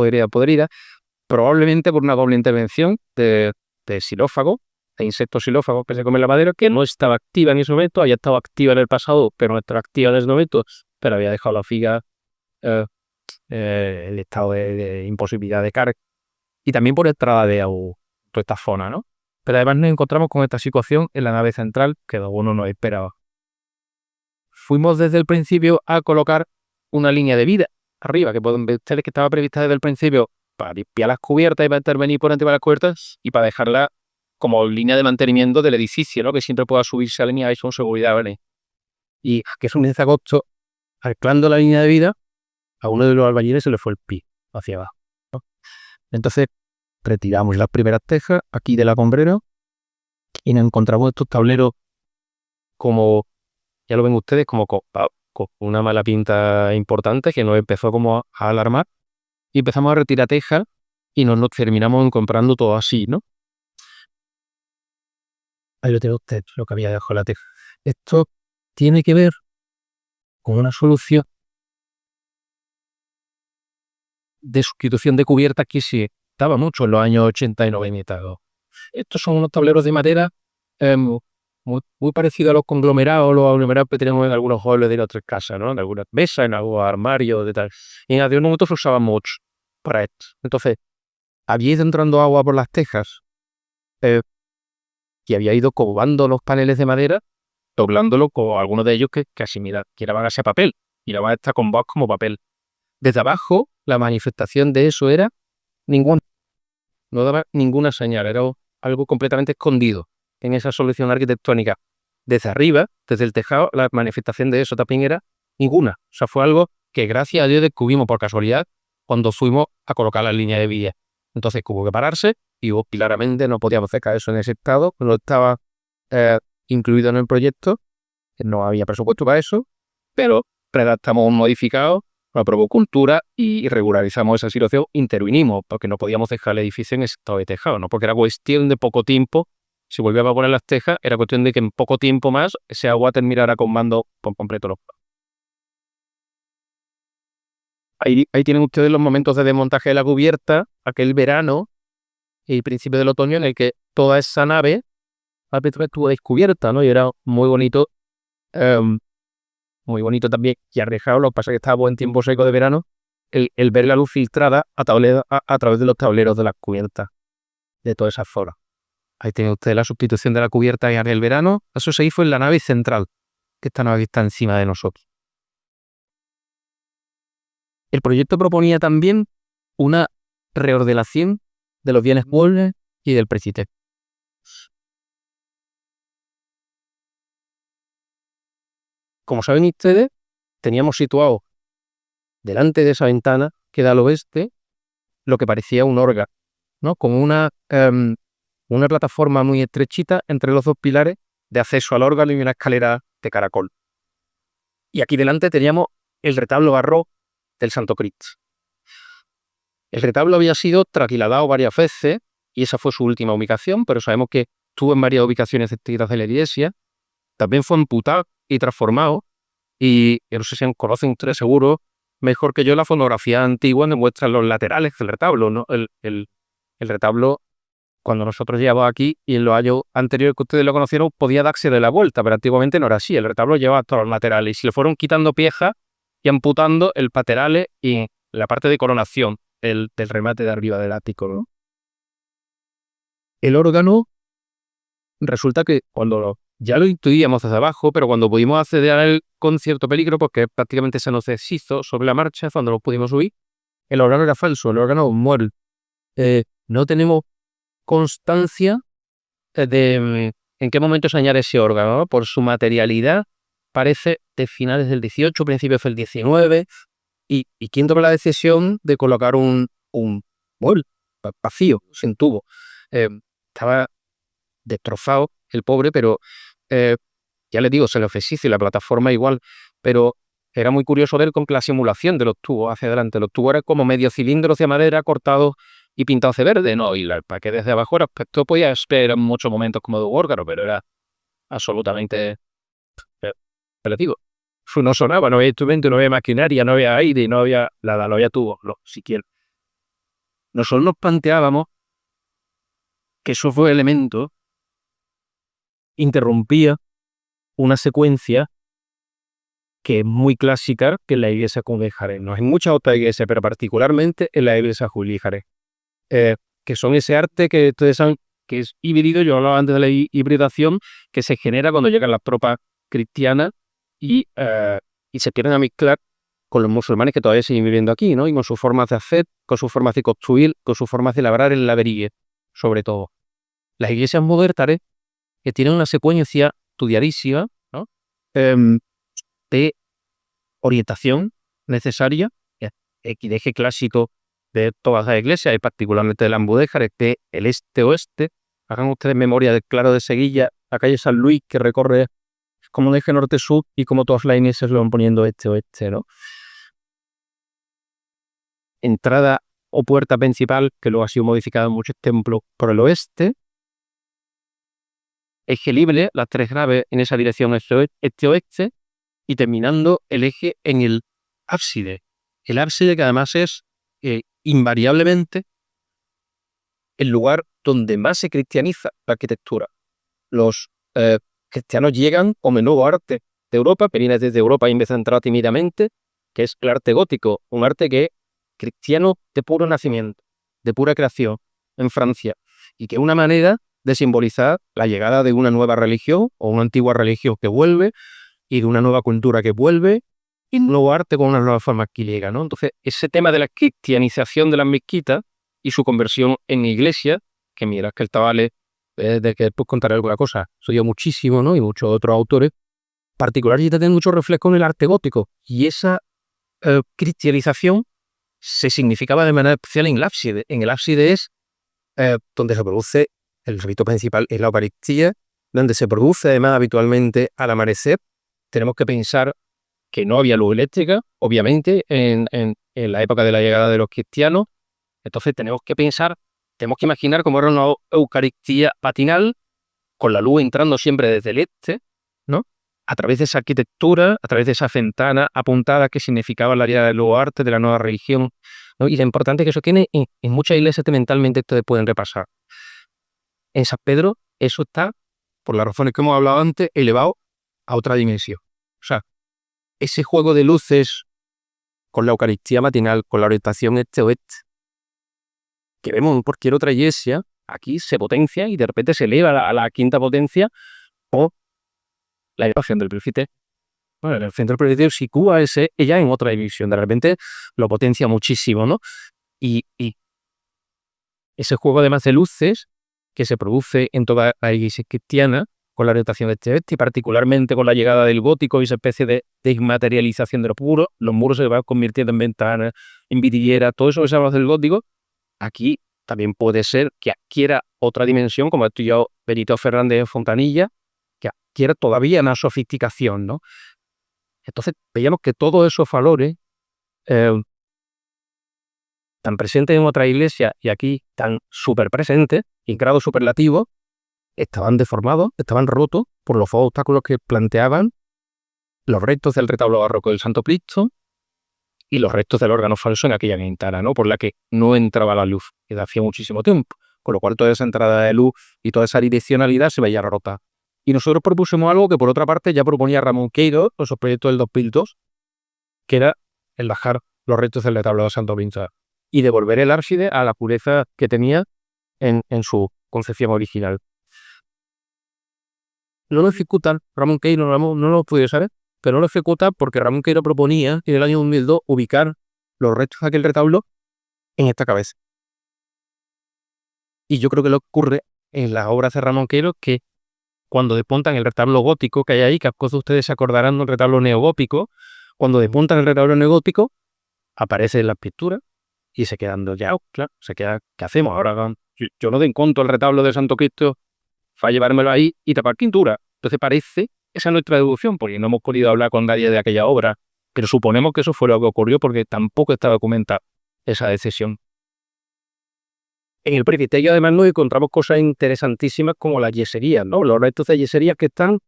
probablemente por una doble intervención de xilófago, de insectos xilófagos que se comen la madera, que no estaba activa en ese momento, había estado activa en el pasado, pero no estaba activa en ese momento, pero había dejado la figa el estado de imposibilidad de carga, y también por entrada de agua, toda esta zona, ¿no? Pero además nos encontramos con esta situación en la nave central que alguno no esperaba. Fuimos desde el principio a colocar una línea de vida arriba, que pueden ver ustedes que estaba prevista desde el principio para limpiar las cubiertas y para intervenir por encima de las cubiertas y para dejarla como línea de mantenimiento del edificio, ¿no? Que siempre pueda subirse a la línea con seguridad, ¿vale? Y que es un mes de agosto, anclando la línea de vida, a uno de los albañiles se le fue el pie hacia abajo, ¿no? Entonces retiramos las primeras tejas aquí de la combrera y nos encontramos estos tableros como, ya lo ven ustedes, como con una mala pinta importante que nos empezó como a alarmar, y empezamos a retirar tejas y nos terminamos comprando todo así, ¿no? Ahí lo tiene usted, lo que había debajo de la teja. Esto tiene que ver con una solución de sustitución de cubiertas que se daba mucho en los años 80 y 90. Estos son unos tableros de madera muy parecidos a los aglomerados que tenemos en algunos muebles de otras casas, ¿no? En algunas mesas, en algunos armarios, de tal. Y en aquel momento se usaba mucho para esto. Entonces, había ido entrando agua por las tejas y había ido cobando los paneles de madera, doblándolo con algunos de ellos que casi, mira, que era hacia papel, y la van a estar con voz como papel. Desde abajo, la manifestación de eso era ninguna. No daba ninguna señal, era algo completamente escondido en esa solución arquitectónica. Desde arriba, desde el tejado, la manifestación de eso también era ninguna. O sea, fue algo que gracias a Dios descubrimos por casualidad cuando fuimos a colocar la línea de vía. Entonces hubo que pararse y claramente no podíamos sacar eso en ese estado, no estaba incluido en el proyecto, no había presupuesto para eso, pero redactamos un modificado, lo aprobó Cultura y regularizamos esa situación, intervinimos porque no podíamos dejar el edificio en estado de tejado, ¿no? Porque era cuestión de poco tiempo. Si volvíamos a poner las tejas, era cuestión de que en poco tiempo más ese agua terminara colmando por completo los. Ahí tienen ustedes los momentos de desmontaje de la cubierta, aquel verano y principio del otoño en el que toda esa nave al principio estuvo descubierta, ¿no? Y era muy bonito también y arriesgado. Lo que pasa es que estábamos en tiempo seco de verano, el ver la luz filtrada a través de los tableros de las cubiertas de todas esas zonas. Ahí tiene usted la sustitución de la cubierta en el verano. Eso se hizo en la nave central, que esta nave está encima de nosotros. El proyecto proponía también una reordenación de los bienes muebles y del presite. Como saben ustedes, teníamos situado delante de esa ventana que da al oeste lo que parecía un órgano, ¿no? Con una plataforma muy estrechita entre los dos pilares de acceso al órgano y una escalera de caracol. Y aquí delante teníamos el retablo barroco del Santo Cristo. El retablo había sido trasladado varias veces y esa fue su última ubicación, pero sabemos que estuvo en varias ubicaciones distintas de la iglesia. También fue amputado y transformado y no sé si conocen ustedes seguro mejor que yo la fonografía antigua donde muestran los laterales del retablo, ¿no? El retablo, cuando nosotros llegamos aquí y en los años anteriores que ustedes lo conocieron, podía darse de la vuelta, pero antiguamente no era así. El retablo llevaba todos los laterales y se le fueron quitando piezas y amputando el laterales y la parte de coronación del remate de arriba del ático, ¿no? El órgano, resulta que ya lo intuíamos desde abajo, pero cuando pudimos acceder a él con cierto peligro, porque prácticamente se nos deshizo sobre la marcha, cuando lo pudimos subir, el órgano era falso, el órgano muerto. No tenemos constancia de en qué momento se añade ese órgano, ¿no? Por su materialidad, parece de finales del 18, principios del 19, y quién toma la decisión de colocar un mueble vacío, sin tubo. Estaba destrozado el pobre, pero ya les digo, se le ejercicio y la plataforma igual, pero era muy curioso ver con la simulación de los tubos hacia adelante. Los tubos eran como medio cilindros de madera cortados y pintados de verde, ¿no? Y para que desde abajo el aspecto podía esperar en muchos momentos como de un órgano, pero era absolutamente operativo. No sonaba, no había instrumento, no había maquinaria, no había aire, no había nada, no había tubos, no, siquiera. Nosotros nos planteábamos que esos dos elementos interrumpía una secuencia que es muy clásica que en la iglesia de Jerez, no en muchas otras iglesias, pero particularmente en la iglesia Juli Jerez, que son ese arte que ustedes saben que es híbrido. Yo hablaba antes de la hibridación que se genera cuando llegan las tropas cristianas y se quieren a mezclar con los musulmanes que todavía siguen viviendo aquí, ¿no? Y con sus formas de hacer, con sus formas de construir, con sus formas de labrar en la veriguez, sobre todo. Las iglesias modernas que tienen una secuencia estudiadísima, ¿no? De orientación necesaria, eje clásico de todas las iglesias y particularmente de las mudéjares, de el este-oeste. Hagan ustedes memoria del Claro de Seguilla, la calle San Luis, que recorre como un eje norte-sur y como todas las iglesias lo van poniendo este-oeste, ¿no? Entrada o puerta principal, que luego ha sido modificada en muchos templos, por el oeste. Eje libre, las tres graves en esa dirección este-oeste, y terminando el eje en el ábside. El ábside que además es invariablemente el lugar donde más se cristianiza la arquitectura. Los cristianos llegan como el nuevo arte de Europa, que viene desde Europa y empieza a entrar tímidamente, que es el arte gótico, un arte que es cristiano de puro nacimiento, de pura creación en Francia, y que es una manera de simbolizar la llegada de una nueva religión o una antigua religión que vuelve, y de una nueva cultura que vuelve, y un nuevo arte con unas nuevas formas que llega, ¿no? Entonces, ese tema de la cristianización de las mezquitas y su conversión en iglesia, que mira, que el Tabales, de que después contaré alguna cosa, estudió muchísimo, ¿no? Y muchos otros autores, particularmente tienen mucho reflejo en el arte gótico, y esa cristianización se significaba de manera especial en el ábside. En el ábside es donde se produce el rito principal, es la Eucaristía, donde se produce además habitualmente al amanecer. Tenemos que pensar que no había luz eléctrica, obviamente, en la época de la llegada de los cristianos. Entonces tenemos que imaginar cómo era una Eucaristía matinal, con la luz entrando siempre desde el este, ¿no? A través de esa arquitectura, a través de esa ventana apuntada que significaba la área del nuevo arte, de la nueva religión, ¿no? Y lo importante que eso tiene en muchas iglesias mentalmente ustedes pueden repasar. En San Pedro eso está, por las razones que hemos hablado antes, elevado a otra dimensión. O sea, ese juego de luces con la Eucaristía matinal, con la orientación este-oeste, que vemos en cualquier otra iglesia, aquí se potencia y de repente se eleva a la quinta potencia, o la elevación del presbiterio. Bueno, el centro del presbiterio sitúa ella en otra división, de repente lo potencia muchísimo, ¿no? Y ese juego además de luces que se produce en toda la iglesia cristiana con la orientación de este-oeste, y particularmente con la llegada del gótico y esa especie de desmaterialización de los muros se van convirtiendo en ventanas, en vidrieras, todo eso que se habla del gótico, aquí también puede ser que adquiera otra dimensión, como ha estudiado Benito Fernández en Fontanilla, que adquiera todavía más sofisticación, ¿no? Entonces veíamos que todos esos valores tan presentes en otra iglesia y aquí tan súper presentes, en grado superlativo, estaban deformados, estaban rotos por los obstáculos que planteaban los restos del retablo barroco del Santo Cristo y los restos del órgano falso en aquella ventana, ¿no? Por la que no entraba la luz desde hacía muchísimo tiempo, con lo cual toda esa entrada de luz y toda esa direccionalidad se veía rota. Y nosotros propusimos algo que por otra parte ya proponía Ramón Queiro con su proyecto del 2002, que era el bajar los restos del retablo de Santo Cristo y devolver el ábside a la pureza que tenía en su concepción original. No lo ejecutan, Ramón Queiro no lo pude saber, pero no lo ejecuta porque Ramón Queiro proponía en el año 2002 ubicar los restos de aquel retablo en esta cabeza. Y yo creo que lo que ocurre en las obras de Ramón Queiro que cuando despuntan el retablo gótico que hay ahí, que ustedes se acordarán del retablo neogótico, cuando despuntan el retablo neogótico, aparece en la pintura y se quedan ya, claro, se queda, ¿qué hacemos? Ahora yo no den conto el retablo de Santo Cristo, va a llevármelo ahí y tapar pintura. Entonces parece, esa es nuestra deducción, porque no hemos podido hablar con nadie de aquella obra, pero suponemos que eso fue lo que ocurrió porque tampoco está documentada esa decisión. En el presbiterio además nos encontramos cosas interesantísimas como las yeserías, ¿no? Los restos de yeserías que están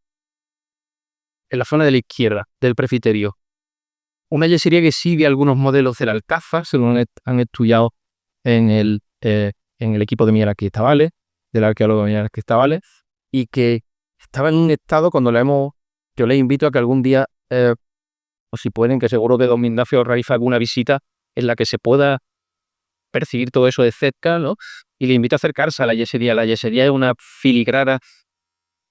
en la zona de la izquierda del presbiterio. Una yesería que sigue algunos modelos del Alcázar, se lo han estudiado en el equipo de Miguel Arquistavales, del arqueólogo Miguel Arquistavales, y que estaba en un estado cuando yo les invito a que algún día, o si pueden, que seguro que don Ignacio realiza alguna visita en la que se pueda percibir todo eso de cerca, ¿no? Y le invito a acercarse a la yesería. La yesería es una filigrana,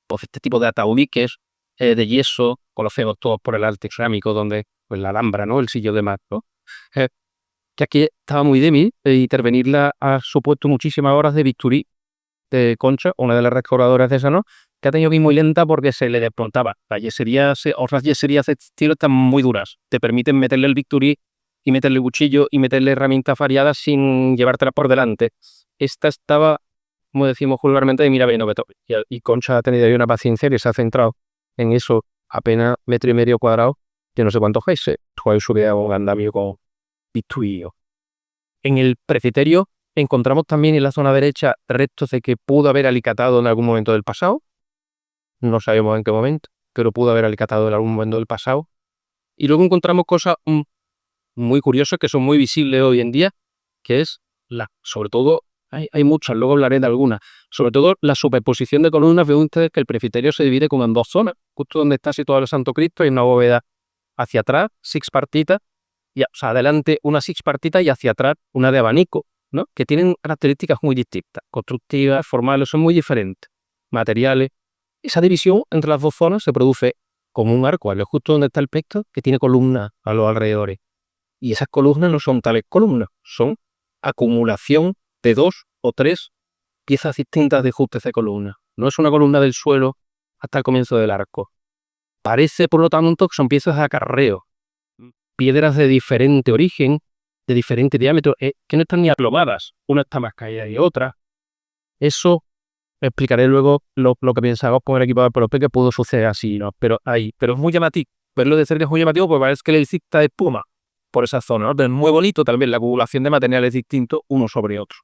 pues este tipo de ataúdiques de yeso, conocemos todos por el arte cerámico, donde pues la Alhambra, ¿no? El sillo de mar, ¿no? Que aquí estaba muy de mí, intervenirla ha supuesto muchísimas horas de bisturí de Concha, una de las restauradoras de esa, ¿no? Que ha tenido que ir muy lenta porque se le desmontaba. Las yeserías, otras yeserías de estilo están muy duras. Te permiten meterle el bisturí y meterle cuchillo y meterle herramientas variadas sin llevártela por delante. Esta estaba, como decimos vulgarmente, de mira, ve, no me toque. Y Concha ha tenido ahí una paciencia que se ha centrado en eso, apenas 1,5 metros cuadrados, que no sé cuántos geses. Juega su vida un andamio con bisturí. En el presbiterio encontramos también en la zona derecha restos de que pudo haber alicatado en algún momento del pasado. No sabemos en qué momento, pero pudo haber alicatado en algún momento del pasado. Y luego encontramos cosas muy curiosas que son muy visibles hoy en día, que es sobre todo, hay muchas, luego hablaré de algunas, sobre todo la superposición de columnas. Ven ustedes que el presbiterio se divide como en dos zonas, justo donde está situado el Santo Cristo hay una bóveda hacia atrás, sexpartita, y adelante una sexpartita y hacia atrás una de abanico, ¿no? Que tienen características muy distintas, constructivas, formales, son muy diferentes, materiales. Esa división entre las dos zonas se produce como un arco, justo donde está el pecho, que tiene columnas a los alrededores. Y esas columnas no son tales columnas, son acumulación de 2 o 3 piezas distintas de ajustes de columna. No es una columna del suelo hasta el comienzo del arco. Parece, por lo tanto, que son piezas de acarreo, piedras de diferente origen, de diferente diámetro, que no están ni aglobadas. Una está más caída que otra. Eso explicaré luego lo que pensamos con el equipo de Prope que pudo suceder así, ¿no? Pero es muy llamativo. Verlo de cerca es muy llamativo porque parece que le exista espuma por esa zona, ¿no? Pero es muy bonito también la acumulación de materiales distintos uno sobre otro.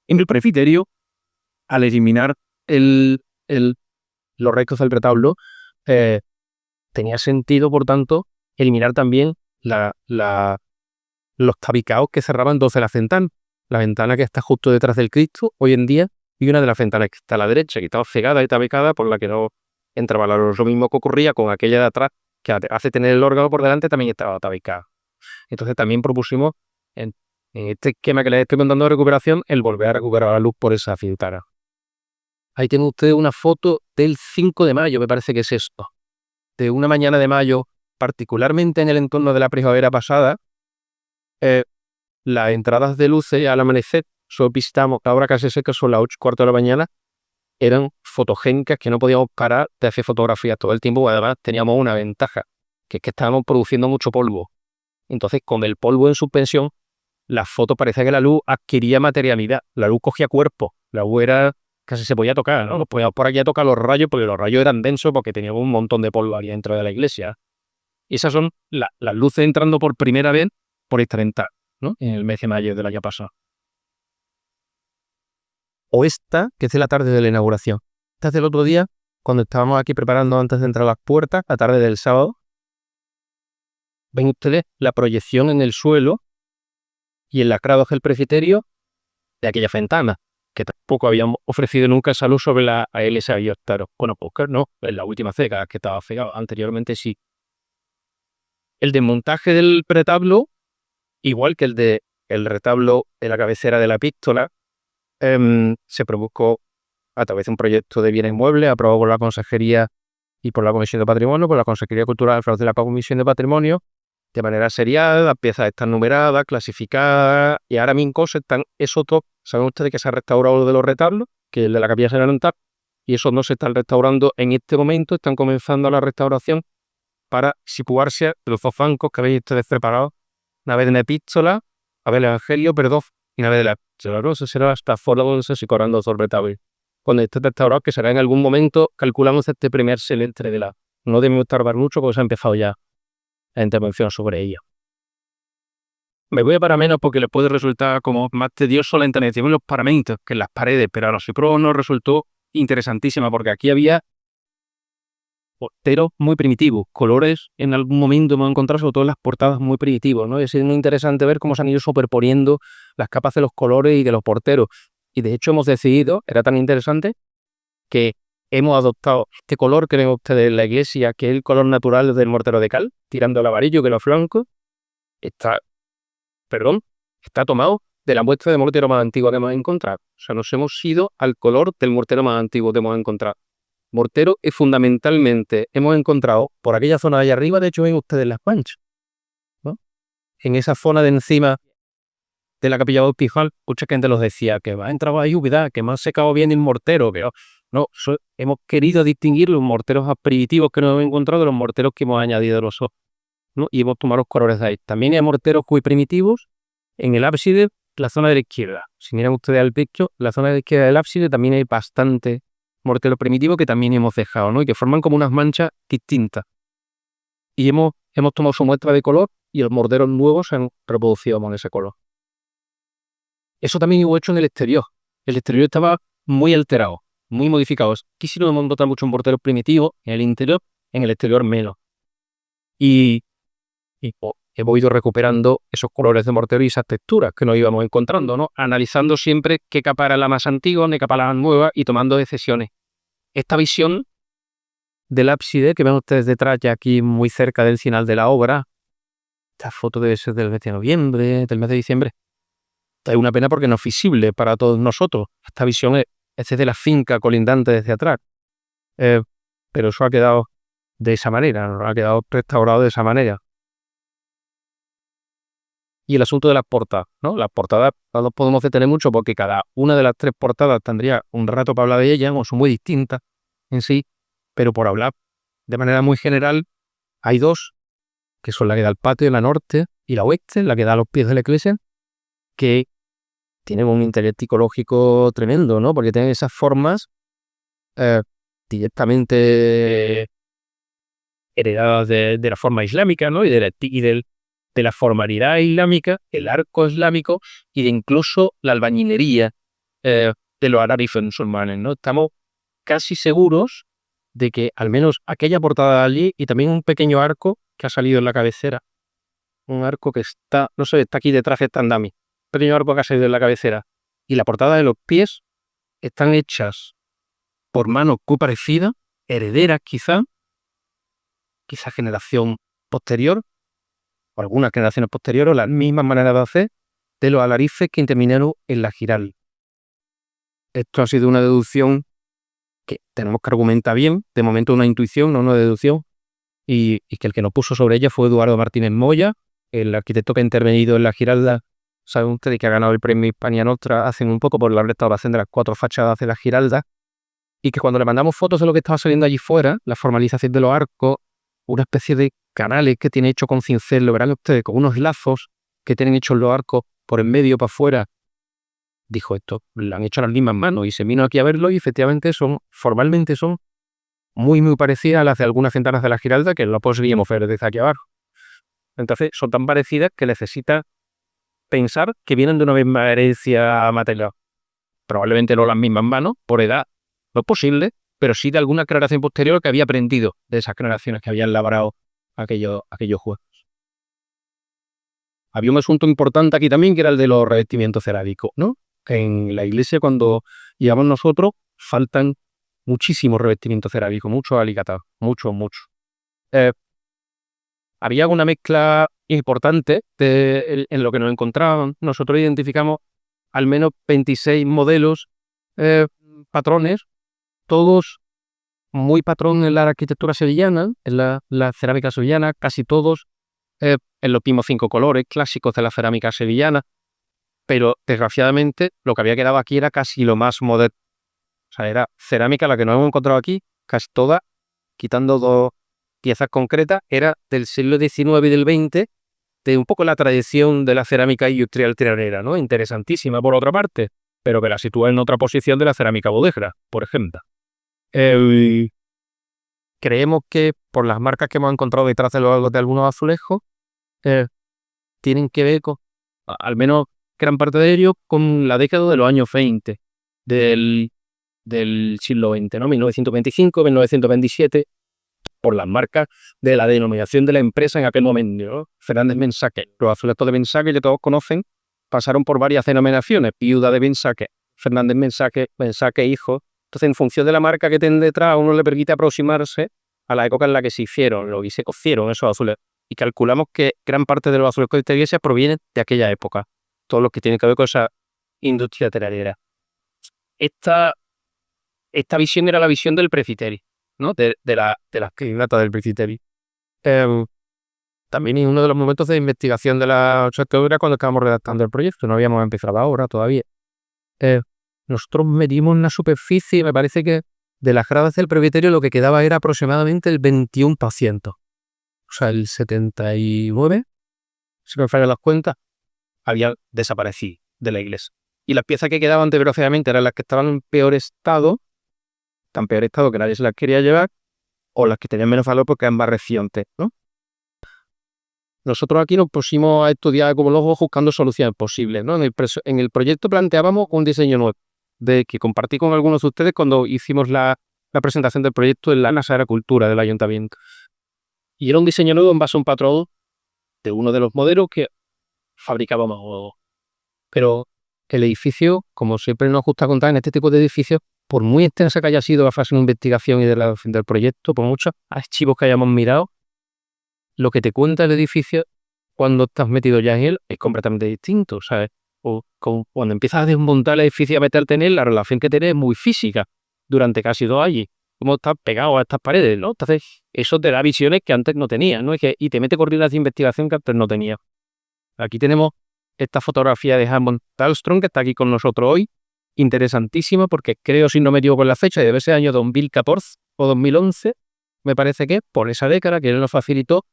En el presbiterio, al eliminar los restos del retablo, tenía sentido, por tanto, eliminar también los tabicados que cerraban dos de las ventanas. La ventana que está justo detrás del Cristo hoy en día y una de las ventanas que está a la derecha, que estaba cegada y tabicada por la que no entraba la luz. Lo mismo que ocurría con aquella de atrás, que hace tener el órgano por delante, también estaba tabicada. Entonces también propusimos, en este esquema que les estoy contando de recuperación, el volver a recuperar la luz por esa ventana. Ahí tienen ustedes una foto del 5 de mayo, me parece que es esto. De una mañana de mayo, particularmente en el entorno de la primavera pasada, las entradas de luces al amanecer, solo visitamos, ahora casi sé que son las 8:15 de la mañana, eran fotogénicas que no podíamos parar de hacer fotografías todo el tiempo. Además teníamos una ventaja, que es que estábamos produciendo mucho polvo. Entonces con el polvo en suspensión, la foto parecía que la luz adquiría materialidad, la luz cogía cuerpo, la luz era, casi se podía tocar, ¿no? Nos podíamos por aquí a tocar los rayos porque los rayos eran densos porque teníamos un montón de polvo ahí dentro de la iglesia. Y esas son las luces entrando por primera vez por esta ventana, ¿no? En el mes de mayo del año pasado. O esta, que es de la tarde de la inauguración. Esta es del otro día, cuando estábamos aquí preparando antes de entrar a las puertas, la tarde del sábado, ven ustedes la proyección en el suelo y enlacrados del presbiterio de aquella ventana, que tampoco habíamos ofrecido nunca esa luz sobre la ALS Aguiostaro. Bueno, pues no, en la última década que estaba pegado, anteriormente sí. El desmontaje del retablo, igual que el retablo de la cabecera de la epístola, se produjo a través de un proyecto de bienes inmuebles aprobado por la Consejería y por la Comisión de Patrimonio, por la Consejería Cultural de la Comisión de Patrimonio, de manera serial. Las piezas están numeradas, clasificadas, y ahora mismo esos dos, saben ustedes que se ha restaurado lo de los retablos, que es el de la Capilla General, y esos no se están restaurando en este momento, están comenzando la restauración para situarse los dos bancos que habéis ustedes preparados, una vez en la epístola, a ver el Evangelio, perdón, y una vez de la epístola, ¿no? Eso será hasta fuera donde se corando dos retablos. Cuando esté restaurado, que será en algún momento, calculamos este primer semestre de la. No debemos tardar mucho porque se ha empezado ya la intervención sobre ella. Me voy a parar menos porque le puede resultar como más tedioso la intervención en los paramentos que en las paredes, pero a los psicólogos nos resultó interesantísima porque aquí había morteros muy primitivos, colores en algún momento hemos encontrado, sobre todo en las portadas, muy primitivos, ¿no? Es muy interesante ver cómo se han ido superponiendo las capas de los colores y de los porteros. Y de hecho hemos decidido, era tan interesante, que hemos adoptado este color que ven ustedes en la iglesia, que es el color natural del mortero de cal, tirando al amarillo que los flancos, está tomado de la muestra de mortero más antigua que hemos encontrado. O sea, nos hemos ido al color del mortero más antiguo que hemos encontrado. Mortero es fundamentalmente, hemos encontrado por aquella zona de allá arriba, de hecho ven ustedes las manchas, ¿no? En esa zona de encima de la capilla bautismal, mucha gente nos decía que va a entrar ahí humedad, que me ha secado bien el mortero, pero no, hemos querido distinguir los morteros primitivos que nos hemos encontrado de los morteros que hemos añadido nosotros, ¿no? Y hemos tomado los colores de ahí. También hay morteros muy primitivos en el ábside, la zona de la izquierda. Si miran ustedes al pecho, la zona de la izquierda del ábside también hay bastante mortero primitivo que también hemos dejado, ¿no? Y que forman como unas manchas distintas. Y hemos tomado su muestra de color y los morteros nuevos se han reproducido con ese color. Eso también hemos hecho en el exterior. El exterior estaba muy alterado, muy modificado. Aquí sí no hemos notado mucho un mortero primitivo en el interior, en el exterior menos. Y hemos ido recuperando esos colores de mortero y esas texturas que nos íbamos encontrando, ¿no? Analizando siempre qué capa era la más antigua, qué capa era la más nueva y tomando decisiones. Esta visión del ábside que ven ustedes detrás, ya aquí muy cerca del final de la obra, esta foto debe ser del mes de noviembre, del mes de diciembre. Es una pena porque no es visible para todos nosotros. Esta visión es desde la finca colindante desde atrás. Pero eso ha quedado de esa manera, ha quedado restaurado de esa manera. Y el asunto de las portadas, ¿no? Las portadas no nos podemos detener mucho porque cada una de las tres portadas tendría un rato para hablar de ellas, o son muy distintas en sí, pero por hablar de manera muy general, hay dos, que son la que da al patio, la norte y la oeste, la que da a los pies de la iglesia, que tienen un interés psicológico tremendo, ¿no? Porque tienen esas formas directamente heredadas de la forma islámica, ¿no? Y de la formalidad islámica, el arco islámico y de incluso la albañilería de los árabes musulmanes, ¿no? Estamos casi seguros de que al menos aquella portada de allí y también un pequeño arco que ha salido en la cabecera, un arco que está, no sé, está aquí detrás de este andamio, un pequeño arco que ha salido en la cabecera y la portada de los pies están hechas por manos muy parecidas, herederas quizá generación posterior, o algunas generaciones posteriores, las mismas maneras de hacer de los alarifes que intervinieron en la Giralda. Esto ha sido una deducción que tenemos que argumentar bien, de momento una intuición, no una deducción, y que el que nos puso sobre ella fue Eduardo Martínez Moya, el arquitecto que ha intervenido en la Giralda. Saben ustedes que ha ganado el premio Hispania Nostra hace un poco por la restauración de las 4 fachadas de la Giralda, y que cuando le mandamos fotos de lo que estaba saliendo allí fuera, la formalización de los arcos, una especie de canales que tiene hecho con cincel, lo verán ustedes, con unos lazos que tienen hechos los arcos por en medio para afuera. Dijo esto, lo han hecho las mismas manos y se vino aquí a verlo y efectivamente formalmente son muy muy parecidas a las de algunas ventanas de la Giralda que no podríamos ver desde aquí abajo. Entonces son tan parecidas que necesita pensar que vienen de una misma herencia material. Probablemente no las mismas manos, por edad, no es posible, pero sí de alguna generación posterior que había aprendido de esas generaciones que habían labrado aquellos juegos. Había un asunto importante aquí también, que era el de los revestimientos cerámicos, ¿no? En la iglesia, cuando llegamos nosotros, faltan muchísimos revestimientos cerámicos, muchos alicatados, muchos. Había una mezcla importante en lo que nos encontrábamos. Nosotros identificamos al menos 26 modelos, patrones, todos muy patrón en la arquitectura sevillana, en la cerámica sevillana, casi todos en los mismos 5 colores clásicos de la cerámica sevillana, pero desgraciadamente lo que había quedado aquí era casi lo más moderno. O sea, era cerámica la que nos hemos encontrado aquí, casi toda, quitando 2 piezas concretas, era del siglo XIX y del XX, de un poco la tradición de la cerámica industrial trianera, ¿no? Interesantísima por otra parte, pero que la sitúa en otra posición de la cerámica bodegra, por ejemplo. Creemos que por las marcas que hemos encontrado detrás de algunos azulejos, tienen que ver con, al menos gran parte de ellos, con la década de los años 20 del siglo XX, ¿no? 1925, 1927, por las marcas de la denominación de la empresa en aquel momento, ¿no? Fernández Mensaque. Los azulejos de Mensaque, que todos conocen, pasaron por varias denominaciones: Viuda de Mensaque, Fernández Mensaque, Mensaque Hijo. Entonces, en función de la marca que tiene detrás, a uno le permite aproximarse a la época en la que se hicieron, lo que se cocieron esos azulejos. Y calculamos que gran parte de los azulejos de esta iglesia provienen de aquella época, todos los que tienen que ver con esa industria telarera. Esta visión era la visión del presbiterio, ¿no? De la escalinata del presbiterio. También en uno de los momentos de investigación de la arquitectura, cuando estábamos redactando el proyecto, no habíamos empezado ahora todavía. Nosotros medimos una superficie, me parece que de las gradas del presbiterio lo que quedaba era aproximadamente el 21%. O sea, el 79%, si me fallan las cuentas, había desaparecido de la iglesia. Y las piezas que quedaban desgraciadamente eran las que estaban en peor estado, tan peor estado que nadie se las quería llevar, o las que tenían menos valor porque eran más recientes, ¿no? Nosotros aquí nos pusimos a estudiar como locos buscando soluciones posibles, ¿no? En el proyecto planteábamos un diseño nuevo, de que compartí con algunos de ustedes cuando hicimos la presentación del proyecto en la Casa de la Cultura del Ayuntamiento. Y era un diseño nuevo en base a un patrón de uno de los modelos que fabricábamos luego. Pero el edificio, como siempre nos gusta contar en este tipo de edificios, por muy extensa que haya sido la fase de investigación y de la del proyecto, por muchos archivos que hayamos mirado, lo que te cuenta el edificio cuando estás metido ya en él es completamente distinto, ¿sabes? O cuando empiezas a desmontar el edificio y a meterte en él, la relación que tienes es muy física durante casi 2 años. Como estás pegado a estas paredes, ¿no? Entonces, eso te da visiones que antes no tenías, ¿no? Y te mete coordenadas de investigación que antes no tenías. Aquí tenemos esta fotografía de Hammond Thalström, que está aquí con nosotros hoy, interesantísima, porque creo, si no me equivoco con la fecha, debe ser año 2014 o 2011, me parece que, por esa década que él nos facilitó,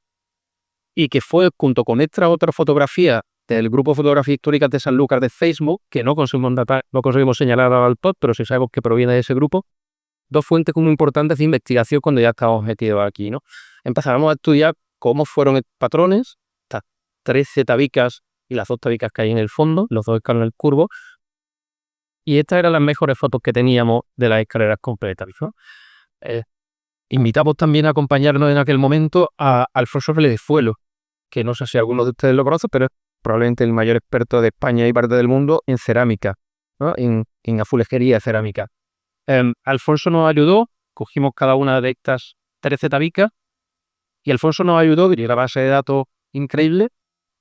y que fue junto con esta otra fotografía del grupo de fotografías históricas de Sanlúcar de Facebook, que no conseguimos señalar al top, pero sí sabemos que proviene de ese grupo, 2 fuentes muy importantes de investigación cuando ya estábamos metidos aquí, ¿no? Empezábamos a estudiar cómo fueron patrones, estas 13 tabicas y las 2 tabicas que hay en el fondo, los 2 escalones curvos, y estas eran las mejores fotos que teníamos de las escaleras completas, ¿no? Invitamos también a acompañarnos en aquel momento a Alfonso Vélez-Fuelo, que no sé si alguno de ustedes lo conoce, pero es probablemente el mayor experto de España y parte del mundo en cerámica, ¿no? En azulejería cerámica. Alfonso nos ayudó, cogimos cada una de estas 13 tabicas, y Alfonso nos ayudó, que tiene una base de datos increíble,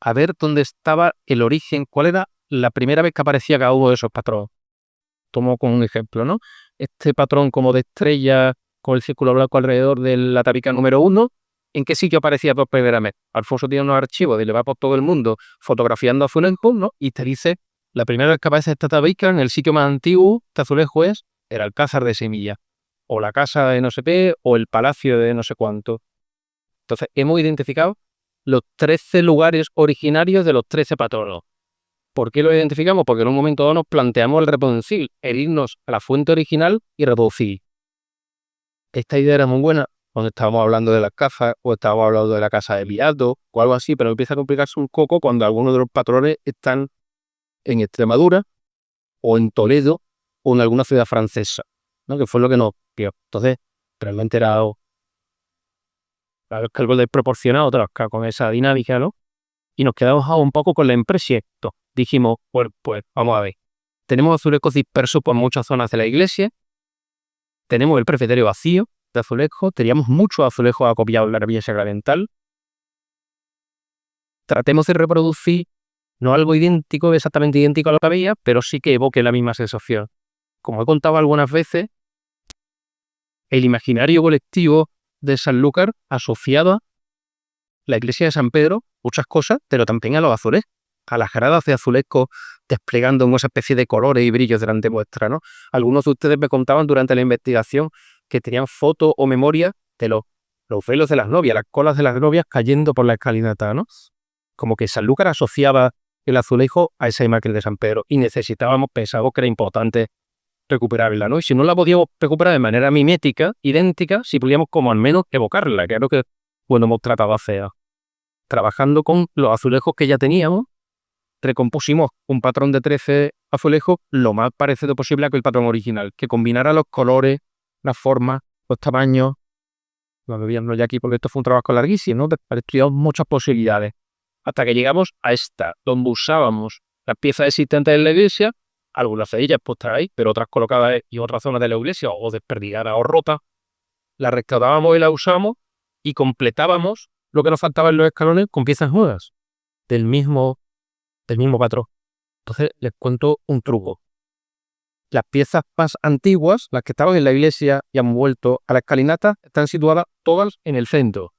a ver dónde estaba el origen, cuál era la primera vez que aparecía cada uno de esos patrones. Tomo como un ejemplo, ¿no? Este patrón como de estrella con el círculo blanco alrededor de la tabica número 1, ¿en qué sitio aparecía por primera vez? Alfonso tiene unos archivos y le va por todo el mundo fotografiando azulejos, ¿no? Y te dice, la primera vez que aparece esta tabica en el sitio más antiguo, este azulejo es el Alcázar de Semilla, o la casa de no sé qué, o el palacio de no sé cuánto. Entonces, hemos identificado los 13 lugares originarios de los 13 patronos. ¿Por qué lo identificamos? Porque en un momento dado nos planteamos el reproducir, el irnos a la fuente original y reproducir. Esta idea era muy buena cuando estábamos hablando de las casas, o estábamos hablando de la casa de Viato, o algo así, pero empieza a complicarse un poco cuando algunos de los patrones están en Extremadura, o en Toledo, o en alguna ciudad francesa, ¿no? Que fue lo que nos tío. Entonces, realmente era algo desproporcionado con esa dinámica, ¿no? Y nos quedamos un poco con la impresión. Dijimos, pues vamos a ver. Tenemos azulejos dispersos por muchas zonas de la iglesia. Tenemos el presbiterio vacío de azulejos. Teníamos muchos azulejos acopiados en la capilla sacramental. Tratemos de reproducir, no algo idéntico, exactamente idéntico a la capilla, pero sí que evoque la misma sensación. Como he contado algunas veces, el imaginario colectivo de Sanlúcar asociaba la iglesia de San Pedro, muchas cosas, pero también a los azulejos, a las gradas de azulejos desplegando esa especie de colores y brillos delante vuestra, ¿no? Algunos de ustedes me contaban durante la investigación que tenían fotos o memoria de los velos de las novias, las colas de las novias cayendo por la escalinata, ¿no? Como que Sanlúcar asociaba el azulejo a esa imagen de San Pedro y pensábamos que era importante recuperarla, ¿no? Y si no la podíamos recuperar de manera mimética, idéntica, si podíamos como al menos evocarla, que es lo que hemos tratado de hacer. Trabajando con los azulejos que ya teníamos, recompusimos un patrón de 13 azulejos lo más parecido posible a el patrón original, que combinara los colores, las formas, los tamaños. Vamos viendo ya aquí porque esto fue un trabajo larguísimo, ¿no? Estudiamos muchas posibilidades, hasta que llegamos a esta, donde usábamos las piezas existentes en la iglesia, algunas de ellas puestas ahí, pero otras colocadas en otras zonas de la iglesia, o desperdigadas o rotas. Las restaurábamos y las usamos, y completábamos lo que nos faltaba en los escalones con piezas nuevas, del mismo patrón. Entonces les cuento un truco. Las piezas más antiguas, las que estaban en la iglesia y han vuelto a la escalinata, están situadas todas en el centro.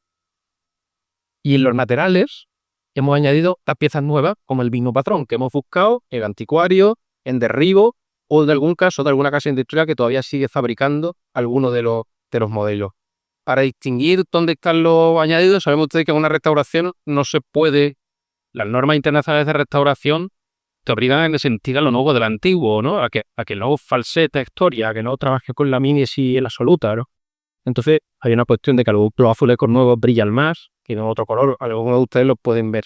Y en los laterales hemos añadido las piezas nuevas como el mismo patrón que hemos buscado en anticuario, en derribo o de algún caso de alguna casa industrial que todavía sigue fabricando algunos de los modelos. Para distinguir dónde están los añadidos, sabemos ustedes que en una restauración no se puede. Las normas internacionales de restauración te obligan a que se entienda lo nuevo del antiguo, ¿no? A que no falseta historia, a que no trabaje con la mímesis en absoluta, ¿no? Entonces hay una cuestión de que los azulejos nuevos brillan más, tienen otro color, algunos de ustedes lo pueden ver.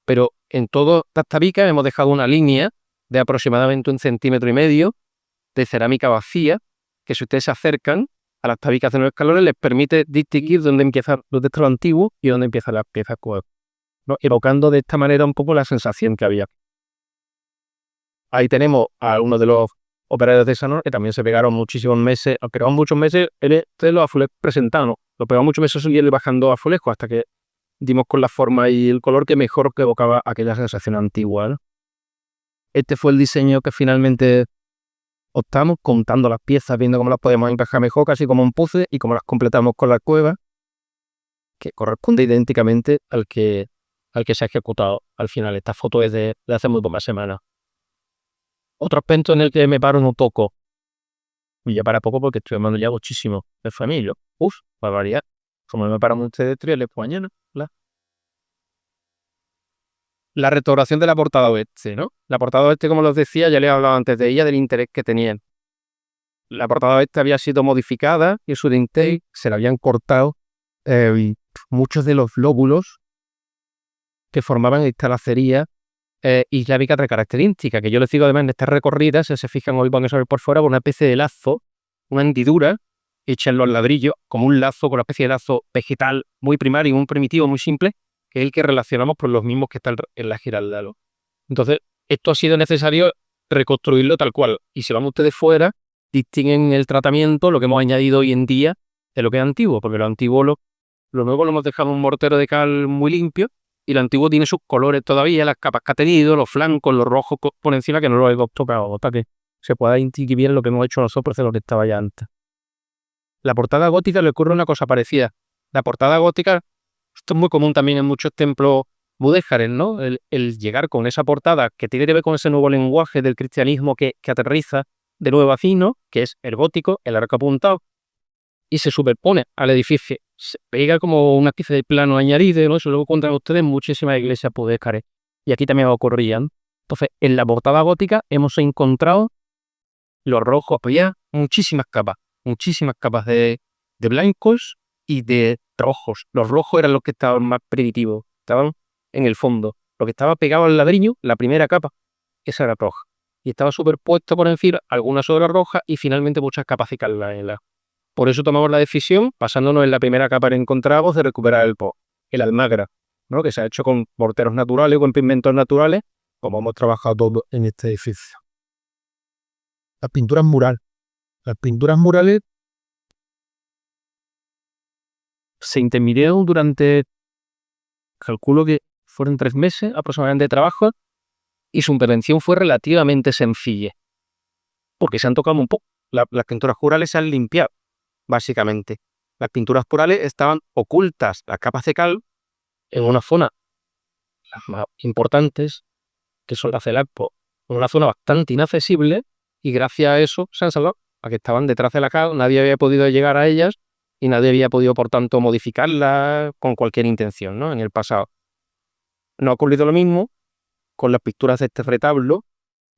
Pero en todas estas tabicas hemos dejado una línea de aproximadamente 1,5 centímetros de cerámica vacía, que si ustedes se acercan a las tabicas de los escalones les permite distinguir dónde está lo antiguo y dónde empiezan las piezas nuevas, ¿no? Evocando de esta manera un poco la sensación que había. Ahí tenemos a uno de los operarios de Sanor que también se pegaron muchísimos meses, muchos meses en los azulejos presentados. Lo pegamos muchos meses y bajando azulejos hasta que dimos con la forma y el color que mejor que evocaba aquella sensación antigua, ¿no? Este fue el diseño que finalmente optamos, contando las piezas, viendo cómo las podemos encajar mejor, casi como un puzzle, y cómo las completamos con la cueva, que corresponde idénticamente al que se ha ejecutado al final. Esta foto es de hace muy pocas semanas. Otro aspecto en el que me paro un poco, y ya para poco porque estoy hablando ya muchísimo de familia. Para variar, como me paran ustedes tres, pues mañana. La restauración de la portada oeste, ¿no? La portada oeste, como les decía, ya les he hablado antes de ella, del interés que tenían. La portada oeste había sido modificada y su dintel se le habían cortado muchos de los lóbulos que formaban esta lacería islámica de característica, que yo les digo además en estas recorridas, si se fijan hoy van a saber por fuera, una especie de lazo, una hendidura hecha en los ladrillos, como un lazo, con una especie de lazo vegetal muy primario, muy primitivo, muy simple, que es el que relacionamos por los mismos que están en la Giraldalo. Entonces, esto ha sido necesario reconstruirlo tal cual. Y si vamos ustedes fuera, distinguen el tratamiento, lo que hemos añadido hoy en día, de lo que es antiguo, porque lo antiguo, lo nuevo lo hemos dejado un mortero de cal muy limpio, y lo antiguo tiene sus colores todavía, las capas que ha tenido, los flancos, los rojos por encima, que no los hemos tocado, para que se pueda distinguir bien lo que hemos hecho nosotros de lo que estaba ya antes. La portada gótica le ocurre una cosa parecida. La portada gótica, esto es muy común también en muchos templos mudéjares, ¿no? El llegar con esa portada que tiene que ver con ese nuevo lenguaje del cristianismo que aterriza de nuevo así, ¿no? Que es el gótico, el arco apuntado, y se superpone al edificio. Se pega como una especie de plano añadido, ¿no? Eso luego encuentran ustedes en muchísimas iglesias mudéjares. Y aquí también ocurrían. Entonces, en la portada gótica hemos encontrado los rojos, pues ya muchísimas capas de blancos y de rojos. Los rojos eran los que estaban más primitivos, estaban en el fondo. Lo que estaba pegado al ladrillo, la primera capa, esa era roja. Y estaba superpuesto por encima algunas sobre rojas y finalmente muchas capas de canela. Por eso tomamos la decisión, basándonos en la primera capa que encontramos, de recuperar el almagra, ¿no? Que se ha hecho con morteros naturales, con pigmentos naturales, como hemos trabajado todo en este edificio. Las pinturas murales. Las pinturas murales se intervinieron durante, calculo que fueron 3 meses aproximadamente de trabajo, y su intervención fue relativamente sencilla, porque se han tocado un poco. Las pinturas murales se han limpiado, básicamente. Las pinturas murales estaban ocultas, las capas de cal, en una zona, las más importantes, que son las del Alpo, en una zona bastante inaccesible, y gracias a eso se han salvado, a que estaban detrás de la cal, nadie había podido llegar a ellas y nadie había podido, por tanto, modificarlas con cualquier intención, ¿no? En el pasado. No ha ocurrido lo mismo con las pinturas de este retablo,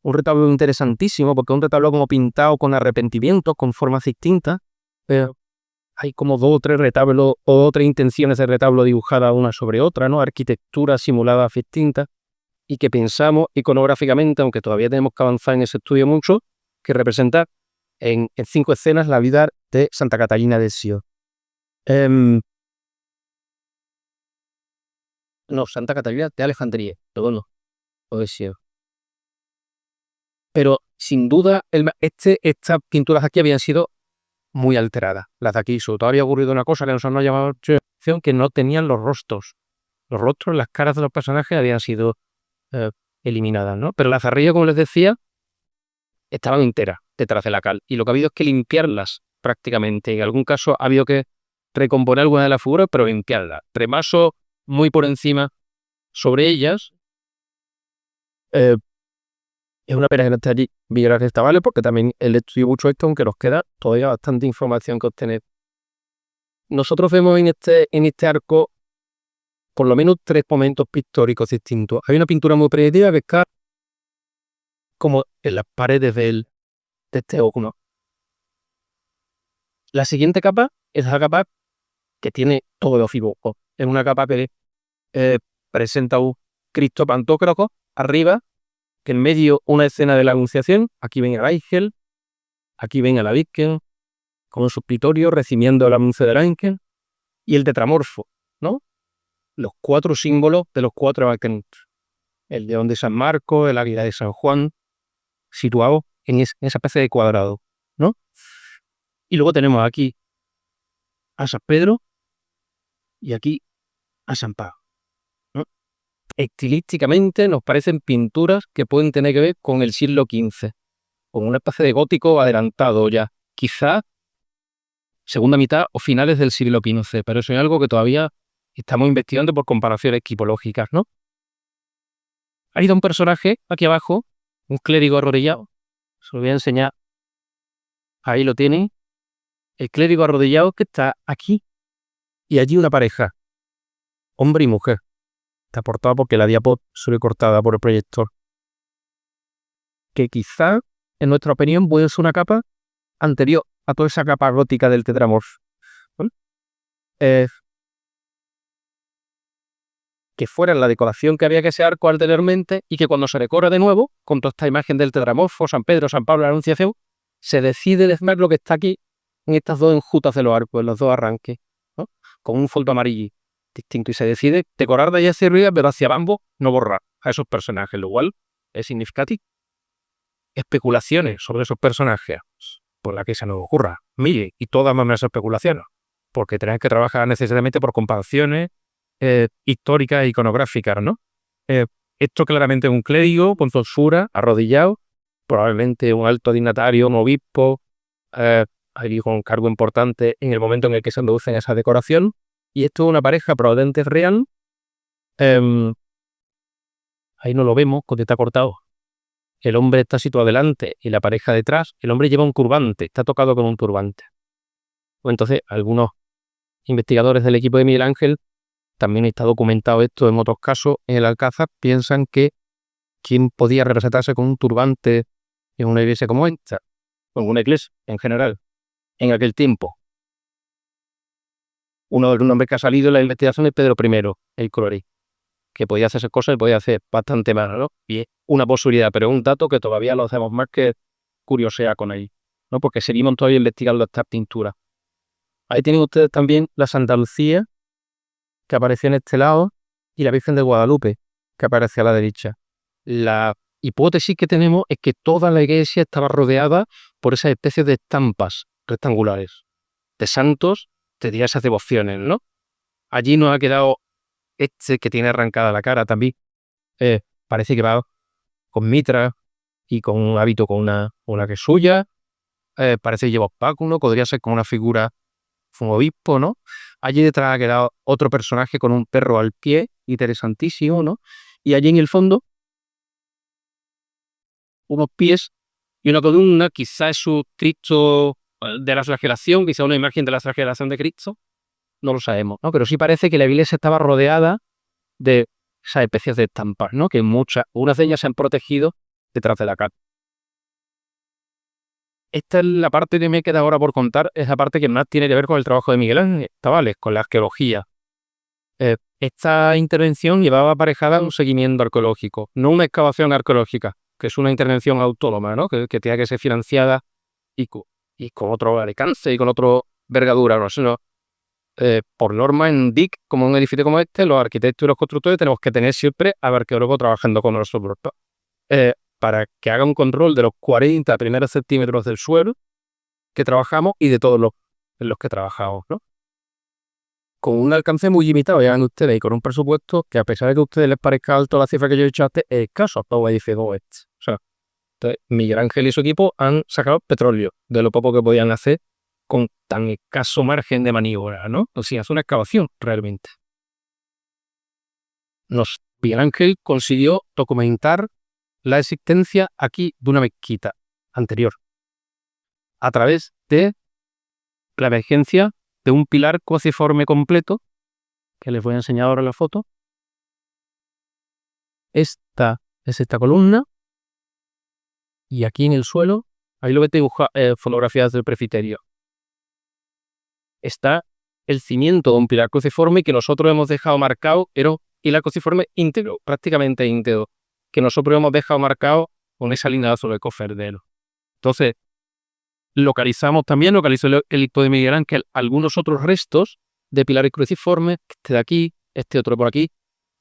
un retablo interesantísimo, porque es un retablo como pintado con arrepentimientos, con formas distintas. Hay como 2 o 3 retablos o 2 o 3 intenciones de retablo dibujadas una sobre otra, ¿no? Arquitecturas simuladas distintas, y que pensamos iconográficamente, aunque todavía tenemos que avanzar en ese estudio mucho, que representa en 5 escenas la vida de Santa Catalina de Sió. No, Santa Catalina de Alejandría, perdón, o de Sió. Pero sin duda, estas pinturas aquí habían sido muy alteradas. Las de aquí, sobre todo, había ocurrido una cosa que nos ha llamado la atención, que no tenían los rostros. Los rostros, las caras de los personajes habían sido eliminadas, ¿no? Pero las de arriba, como les decía, estaban enteras detrás de la cal. Y lo que ha habido es que limpiarlas prácticamente. En algún caso ha habido que recomponer alguna de las figuras, pero limpiarlas. Remaso muy por encima sobre ellas. Es una pena que no esté allí Miguel Ángel Tavares, porque también él estudió mucho esto, aunque nos queda todavía bastante información que obtener. Nosotros vemos en este arco por lo menos 3 momentos pictóricos distintos. Hay una pintura muy primitiva que está como en las paredes de este óculo. La siguiente capa es la capa que tiene todos los dibujos. Es una capa que presenta un Cristo Pantocraco arriba, que en medio una escena de la Anunciación. Aquí ven al ángel, aquí ven a la Virgen con un suplitorio recibiendo el anuncio del ángel, y el tetramorfo, ¿no? Los 4 símbolos de los 4 evangelios. El león de San Marcos, el águila de San Juan, situado en esa especie de cuadrado, ¿no? Y luego tenemos aquí a San Pedro y aquí a San Pablo, ¿no? Estilísticamente nos parecen pinturas que pueden tener que ver con el siglo XV, con una especie de gótico adelantado ya, quizá segunda mitad o finales del siglo XV, pero eso es algo que todavía estamos investigando por comparaciones tipológicas, ¿no? Hay un personaje aquí abajo, un clérigo arrodillado, se lo voy a enseñar, ahí lo tienen, el clérigo arrodillado que está aquí, y allí una pareja, hombre y mujer. Está cortado porque la diapo suele cortada por el proyector. Que quizá, en nuestra opinión, puede ser una capa anterior a toda esa capa gótica del tetramorfo, ¿vale? Que fuera la decoración que había que ese arco anteriormente, y que cuando se recorre de nuevo, con toda esta imagen del tetramorfo, San Pedro, San Pablo, la Anunciación, se decide desmar lo que está aquí, en estas 2 enjutas de los arcos, en los 2 arranques, ¿no? Con un fondo amarillo distinto, y se decide decorar de allá hacia arriba, pero hacia abajo no borrar a esos personajes, lo cual es significativo. Especulaciones sobre esos personajes, por la que se nos ocurra, mire, y todas esas especulaciones, porque tenemos que trabajar necesariamente por comparaciones históricas e iconográficas, ¿no? Esto claramente es un clérigo con tonsura, arrodillado, probablemente un alto dignatario, un obispo, alguien con cargo importante en el momento en el que se introduce en esa decoración. Y esto es una pareja probablemente real. Ahí no lo vemos, porque está cortado. El hombre está situado delante y la pareja detrás. El hombre lleva un turbante, está tocado con un turbante. Entonces, algunos investigadores del equipo de Miguel Ángel, también está documentado esto en otros casos, en el Alcázar, piensan que quien podía representarse con un turbante en una iglesia como esta, o en una iglesia en general, en aquel tiempo. Uno de los nombres que ha salido en la investigación es Pedro I, el Clori, que podía hacer esas cosas y podía hacer bastante más, ¿no? Y es una posibilidad, pero es un dato que todavía lo hacemos más que curiosear con él, ¿no? Porque seguimos todavía investigando estas pinturas. Ahí tienen ustedes también la Santa Lucía, que apareció en este lado, y la Virgen de Guadalupe, que aparece a la derecha. La hipótesis que tenemos es que toda la iglesia estaba rodeada por esas especies de estampas rectangulares, de santos, de diversas devociones, ¿no? Allí nos ha quedado este que tiene arrancada la cara también. Parece que va con mitra y con un hábito con una que es suya. Parece que lleva báculo, podría ser como una figura, un obispo, ¿no? Allí detrás ha quedado otro personaje con un perro al pie, interesantísimo, ¿no? Y allí en el fondo, unos pies y una columna, quizás es su Cristo de la flagelación, quizás una imagen de la flagelación de Cristo, no lo sabemos, ¿no? Pero sí parece que la iglesia estaba rodeada de esas especies de estampas, ¿no? Que unas de ellas se han protegido detrás de la cara. Esta es la parte que me queda ahora por contar, es la parte que más tiene que ver con el trabajo de Miguel Ángel Tabales, con la arqueología. Esta intervención llevaba aparejada un seguimiento arqueológico, no una excavación arqueológica, que es una intervención autónoma, ¿no? Que tiene que ser financiada y con otro alcance y con otro vergadura, ¿no? Sino, por norma en DIC, como un edificio como este, los arquitectos y los constructores tenemos que tener siempre a arqueólogos trabajando con nosotros, para que haga un control de los 40 primeros centímetros del suelo que trabajamos y de todos en los que trabajamos, ¿no? Con un alcance muy limitado, vean ustedes, y con un presupuesto que, a pesar de que a ustedes les parezca alto la cifra que yo he dicho antes, es escaso para un edificio como este. O sea, entonces, Miguel Ángel y su equipo han sacado petróleo de lo poco que podían hacer con tan escaso margen de maniobra, ¿no? O sea, es una excavación realmente. Miguel Ángel consiguió documentar la existencia aquí de una mezquita anterior a través de la emergencia de un pilar cruciforme completo, que les voy a enseñar ahora en la foto. Esta es esta columna, y aquí en el suelo, ahí lo ves dibujado, fotografías del presbiterio, está el cimiento de un pilar cruciforme que nosotros hemos dejado marcado, era un pilar cruciforme íntegro, prácticamente íntegro, que nosotros hemos dejado marcado con esa línea sobre el coferdero. Entonces, localizó el equipo de Miguel Ángel algunos otros restos de pilares cruciformes, este de aquí, este otro por aquí,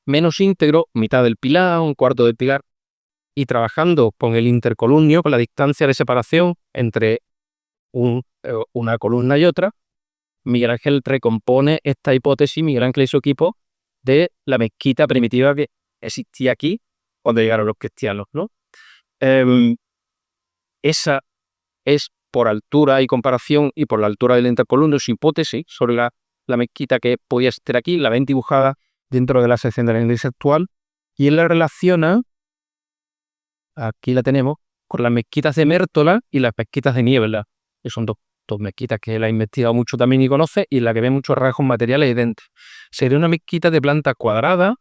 menos íntegro, mitad del pilar, un cuarto del pilar, y trabajando con el intercolumnio, con la distancia de separación entre una columna y otra, Miguel Ángel recompone esta hipótesis, Miguel Ángel y su equipo, de la mezquita primitiva que existía aquí cuando llegaron los cristianos, ¿no? Esa es, por altura y comparación y por la altura del intercolumnio, su hipótesis sobre la mezquita que podía estar aquí, la ven dibujada dentro de la sección de la iglesia actual, y él la relaciona, aquí la tenemos, con las mezquitas de Mértola y las mezquitas de Niebla, que son dos mezquitas que él ha investigado mucho también y conoce, y en la que ve muchos rasgos materiales idénticos. Sería una mezquita de planta cuadrada,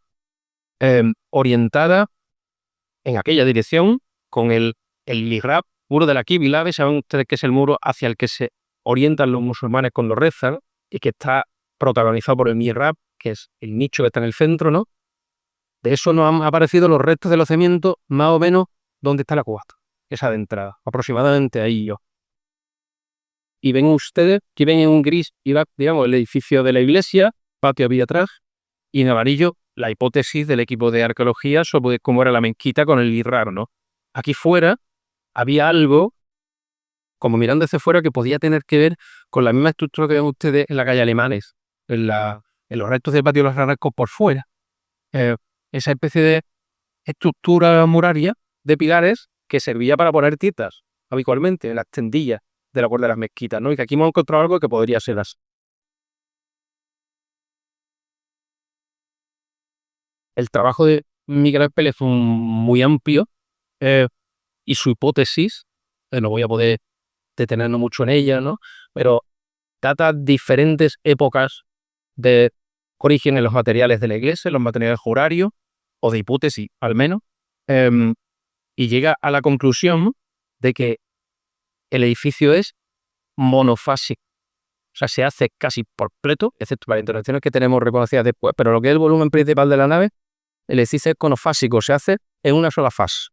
orientada en aquella dirección, con el mihrab, muro de la Qibla. Saben ustedes que es el muro hacia el que se orientan los musulmanes cuando rezan, y que está protagonizado por el mihrab, que es el nicho que está en el centro, ¿no? De eso nos han aparecido los restos de los cimientos, más o menos donde está la cubata, esa de entrada, aproximadamente ahí yo. Y ven ustedes que ven en un gris, digamos, el edificio de la iglesia, patio había atrás, y en amarillo la hipótesis del equipo de arqueología sobre cómo era la mezquita con el mihrab, ¿no? Aquí fuera había algo, como mirando desde fuera, que podía tener que ver con la misma estructura que ven ustedes en la calle Alemanes, en los restos del patio de los Ranascos por fuera. Esa especie de estructura muraria de pilares que servía para poner titas habitualmente en las tendillas de la puerta de las mezquitas, ¿no? Y que aquí hemos encontrado algo que podría ser así. El trabajo de Miguel Ángel es muy amplio, y su hipótesis, no voy a poder detenernos mucho en ella, ¿no? Pero data diferentes épocas de origen en los materiales de la iglesia, en los materiales horarios, o de hipótesis al menos, y llega a la conclusión de que el edificio es monofásico. O sea, se hace casi por completo, excepto para las intervenciones que tenemos reconocidas después, pero lo que es el volumen principal de la nave, el edificio es conofásico, se hace en una sola fase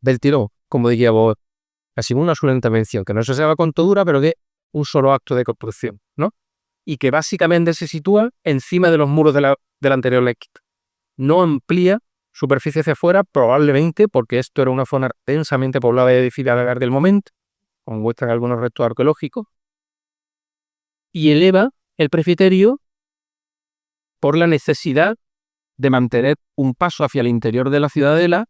del tirón, como diría vos, casi una sola intervención, que no se sabe cuánto dura, pero que un solo acto de construcción, ¿no? Y que básicamente se sitúa encima de los muros de la anterior mezquita. No amplía superficie hacia afuera, probablemente porque esto era una zona densamente poblada y edificada del momento, como muestran algunos restos arqueológicos, y eleva el presbiterio por la necesidad de mantener un paso hacia el interior de la ciudadela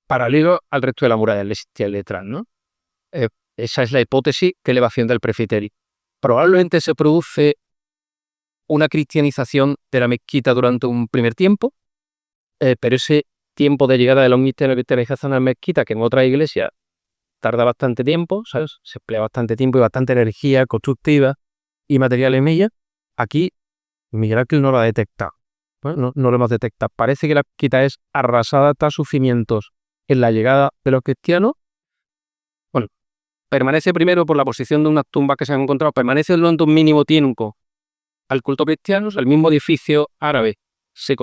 paralelo al resto de la muralla existía detrás, ¿no? Esa es la hipótesis de elevación del presbiterio. Probablemente se produce una cristianización de la mezquita durante un primer tiempo, pero ese tiempo de llegada de la cristianización a la mezquita, que en otras iglesias tarda bastante tiempo, ¿sabes? Se emplea bastante tiempo y bastante energía constructiva y material en ella. Aquí Miguel Ángel no lo ha detectado. Bueno, no lo hemos detectado. Parece que la mezquita es arrasada hasta sus cimientos en la llegada de los cristianos. Bueno, permanece primero por la posición de unas tumbas que se han encontrado, permanece durante un mínimo tiempo al culto cristiano. El mismo edificio árabe se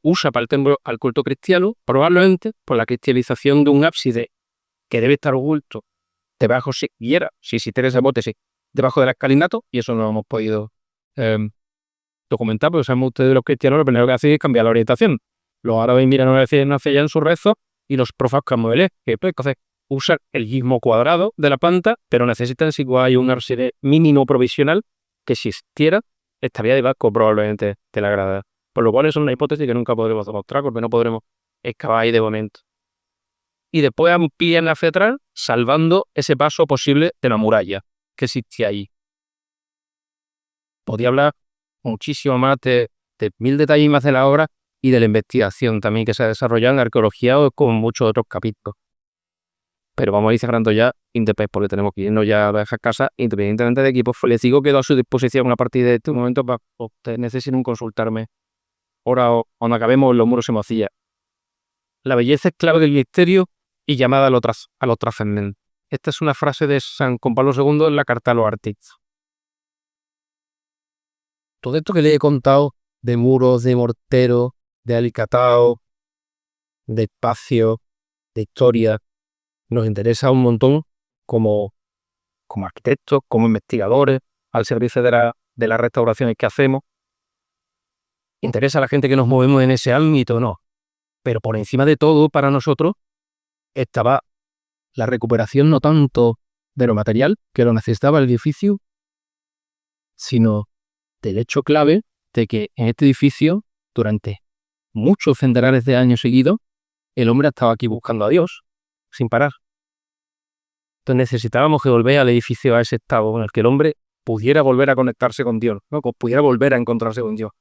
usa para el templo al culto cristiano, probablemente por la cristianización de un ábside que debe estar oculto debajo, si tienes esa hipótesis, debajo del escalinato, y eso no lo hemos podido documentar, porque sabemos ustedes los cristianos lo primero que hacen es cambiar la orientación. Los árabes miran hacia allá en sus rezos y los profas que entonces usan el guismo cuadrado de la planta, pero necesitan si hay un ábside mínimo provisional que si existiera estaría debajo probablemente de la grada. Por lo cual es una hipótesis que nunca podremos demostrar porque no podremos excavar ahí de momento. Y después amplían hacia atrás, salvando ese paso posible de la muralla que existía ahí. Podría hablar muchísimo más de mil detalles más de la obra y de la investigación también que se ha desarrollado en arqueología o con muchos otros capítulos. Pero vamos a ir cerrando ya, porque tenemos que irnos ya a dejar casa, independientemente de equipos. Les digo que quedo a su disposición a partir de este momento para que ustedes necesiten consultarme. Ahora, cuando acabemos, los muros se mocillan. La belleza es clave del misterio y llamada a lo trascendente. Esta es una frase de San Juan Pablo II en la Carta a los Artistas. Todo esto que les he contado de muros, de mortero, de alicatado, de espacio, de historia, nos interesa un montón como arquitectos, como investigadores, al servicio de las restauraciones que hacemos. Interesa a la gente que nos movemos en ese ámbito, no. Pero por encima de todo, para nosotros, estaba la recuperación no tanto de lo material, que lo necesitaba el edificio, sino del hecho clave de que en este edificio, durante muchos centenares de años seguidos, el hombre estaba aquí buscando a Dios, sin parar. Entonces necesitábamos que volver al edificio a ese estado en el que el hombre pudiera volver a conectarse con Dios, ¿no? Pudiera volver a encontrarse con Dios.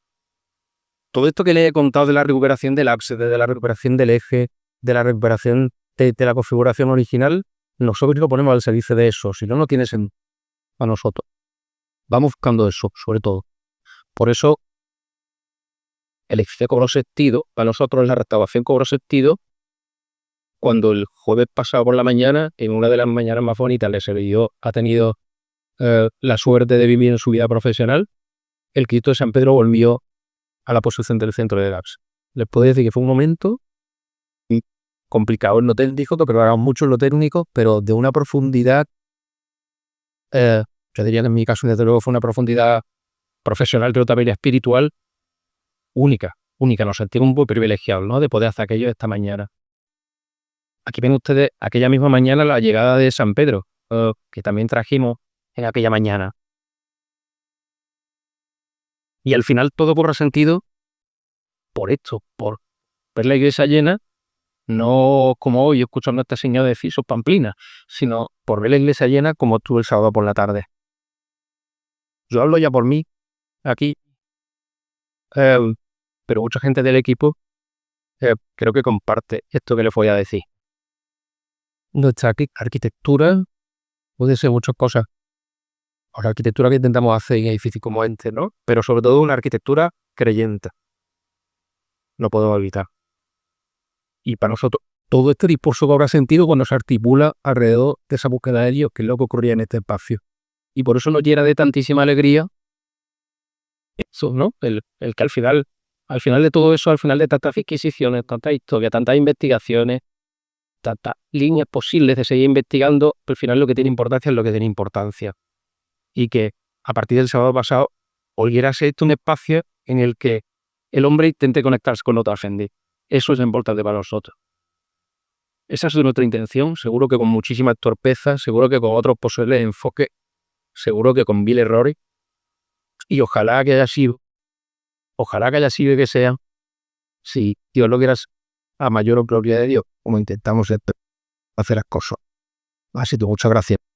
Todo esto que les he contado de la recuperación del ábside, de la recuperación del eje, de la recuperación de la configuración original, nosotros lo ponemos al servicio de eso, si no, no tiene sentido a nosotros. Vamos buscando eso, sobre todo. Por eso, el edificio cobró sentido, para nosotros la restauración cobró sentido cuando el jueves pasado por la mañana, en una de las mañanas más bonitas, ha tenido la suerte de vivir en su vida profesional, el Cristo de San Pedro volvió a la posición del centro del ábside. Les puedo decir que fue un momento complicado en lo técnico, que hagamos mucho en lo técnico, pero de una profundidad, yo diría que en mi caso, desde luego, fue una profundidad profesional, pero también espiritual, única. Nos sentimos muy privilegiados, ¿no?, de poder hacer aquello esta mañana. Aquí ven ustedes aquella misma mañana la llegada de San Pedro, que también trajimos en aquella mañana. Y al final todo cobra sentido por esto, por ver la iglesia llena, no como hoy escuchando a este señor decir sus pamplinas, sino por ver la iglesia llena como estuvo el sábado por la tarde. Yo hablo ya por mí, aquí, pero mucha gente del equipo creo que comparte esto que les voy a decir. Nuestra arquitectura puede ser muchas cosas. O la arquitectura que intentamos hacer en edificios como este, ¿no? Pero sobre todo una arquitectura creyente. No podemos evitar. Y para nosotros, todo este discurso cobra sentido cuando se articula alrededor de esa búsqueda de Dios, que es lo que ocurría en este espacio. Y por eso nos llena de tantísima alegría eso, ¿no? El que al final de todo eso, al final de tantas adquisiciones, tantas historias, tantas investigaciones, líneas posibles de seguir investigando, pero al final lo que tiene importancia es lo que tiene importancia. Y que a partir del sábado pasado volviera a ser esto un espacio en el que el hombre intente conectarse con otra gente. Eso es importante para nosotros. Esa es nuestra intención, seguro que con muchísimas torpezas, seguro que con otros posibles enfoques, seguro que con mil errores. Y ojalá que haya sido que sea, si Dios lo quieras, a mayor gloria de Dios, como intentamos hacer las cosas. Así que muchas gracias.